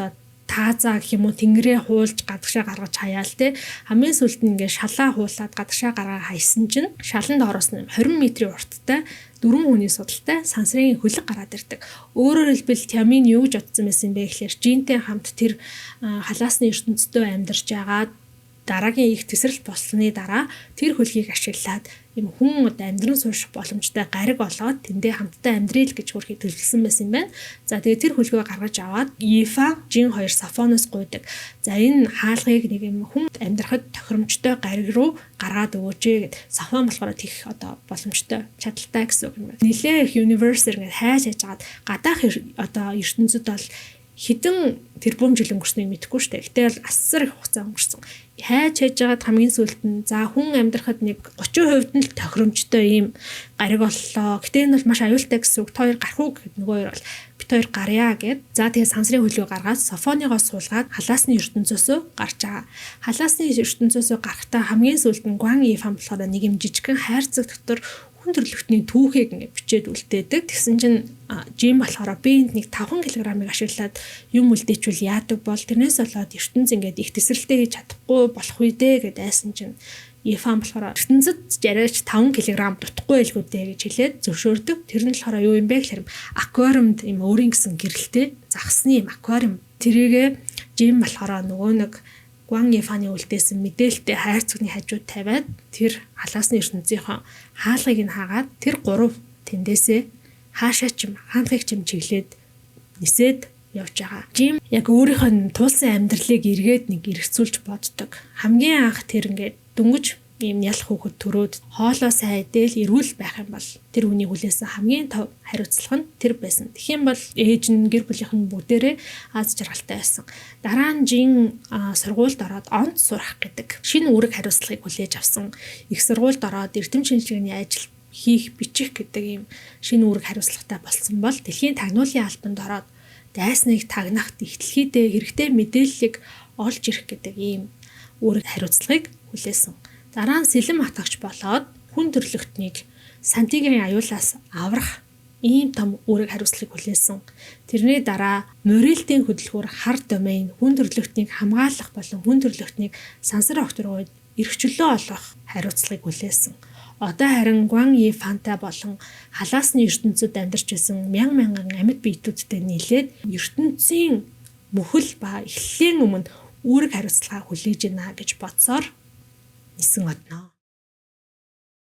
A: таазаа гэх юм уу тэнгэрээ хуулж гадагшаа гаргаж хаяал те хамгийн сүлд нь ингээ шалаа хуулаад гадагшаа гаргаа хайсан чинь шаланд ороосны 20 метрийн урттай 4 хүний судалтай сансрын хөлөг гараад ирдэг. Өөрөөр хэлбэл Тямин юу гэж бодсон байсан бэ гэхээр Жинтэй хамт тэр халаасны ертөнцийн амьдарч байгаа дараагийн их тесрэлт болсны дараа тэр хөлгийг ашиглаад юм хүн амьдран суурших боломжтой гариг олоод тэндээ хамтдаа амьдрил гэж хөрхий төлөвлөсөн байсан юм байна. За тэгээ тэр хөлгөө гаргаж аваад Yifan, Jin хоёр Софоноос гуйдаг. За энэ хаалгыг нэг юм хүн амьдрахад тохиромжтой гариг руу гаргаад өгөөч гэд Софон болохоор тийх боломжтой чадaltaй гэсэн үг юм байна. Нилээ их universe ингээд хайж хажгаад гадаах ертөнцид бол хідэн тэрбум жил өнгөрснийг мэдэхгүй шүү дээ. Гэтэл асар их хугацаа өнгөрсөн. Хайж хажгаад хамгийн сүүлд нь за хүн амьдрахад нэг 30% нь л тохиромжтой ийм гариг боллоо. Гэтэ энэ бол маш аюултай гэсэн үг. Та хоёр гарах уу гэхэд нөгөө хоёр бол бит хоёр гарья гэд. За тэгээ сансрын хөлөө гаргаад Софоныгоо суулгаад халаасны ертөнцөөсөө гарч байгаа. Халаасны ертөнцөөсөө гарахтаа хамгийн сүүлд нь Guang Yifan болохоор нэг юм жижигхэн хайрцаг дотор хүн төрөлхтний түүхийг ингээд бичээд үлдээдэг. Тэгсэн чинь Жим болохоор би энд нэг 5 кг-ыг ашиглаад юм үлдээчвэл яадаг бол тэрнээс болоод ертөнц ингээд их тесрэлтээ хийж чадахгүй болох үе дээ гэдээ айсан чинь Ефан болохоор ертөнцид яриач 5 кг дутхгүй байлгүй дээ гэж хэлээд зөвшөөрдөг. Тэр нь болохоор юу юм бэ гэхээр аквариумд юм өөрийн гэсэн гэрэлтэй загсны юм аквариум. Тэрийгэ Жим болохоор нөгөө нэг Гуан Ефаны үлдээсэн мэдээлэлтэй хайр цогны хажууд тавиад тэр халаасны ертөнцийнхөө хаалгыг нь хаагаад тэр 3 тэндээсээ хаашаа ч юм хаанхыг ч юм чиглээд нисээд явж байгаа. Жим яг өөрийнхөө туулсан амьдралыг эргээд нэг эргэцүүлж боддог. Хамгийн анх тэр ингээд дөнгөж ийм ялах хүүхэд төрөөд хоолоо сайдэл эрүүл байх юм бол тэр хүний хүлээсэн хамгийн тав хариуцлага нь тэр байсан. Тэгхийн бол ээж нь гэр бүлийнхэн бүгдээрээ аз жаргалтай байсан. Дараа нь Жин сургуульд ороод онц сурах гэдэг шинэ үүрэг хариуцлагыг хүлээж авсан. Их сургуульд ороод эрдэм шинжилгээний ажил хийх бичих гэдэг ийм шинэ үүрэг хариуцлагатай болсон бол дэлхийн тагнуулын албанд ороод дайсныг тагнахт ихтлхийдээ хэрэгтэй мэдээллийг олж ирэх гэдэг ийм үүрэг хариуцлагыг хүлээсэн. Дараа нь сэлэм хатагч болоод хүн төрлөختнийг Сантигийн аюулаас аврах ийм том үүрэг хариуцлагыг хүлээсэн. Тэрний дараа Морильдийн хөдөлгүүр хар домейн хүн төрлөختнийг хамгаалах болон хүн төрлөختнийг сансар огторгойд эрх чөлөө олгох хариуцлагыг хүлээсэн. Одоо харин Гуан Ефантай болон халаасны ертөнцид амьдарч байсан мянган амьд биетүүдтэй нийлээд ертөнцийн мөхөл ба эхлэлийн өмнө үүрэг хариуцлага хүлээж гинэ гэж бодсоор нисэн одноо.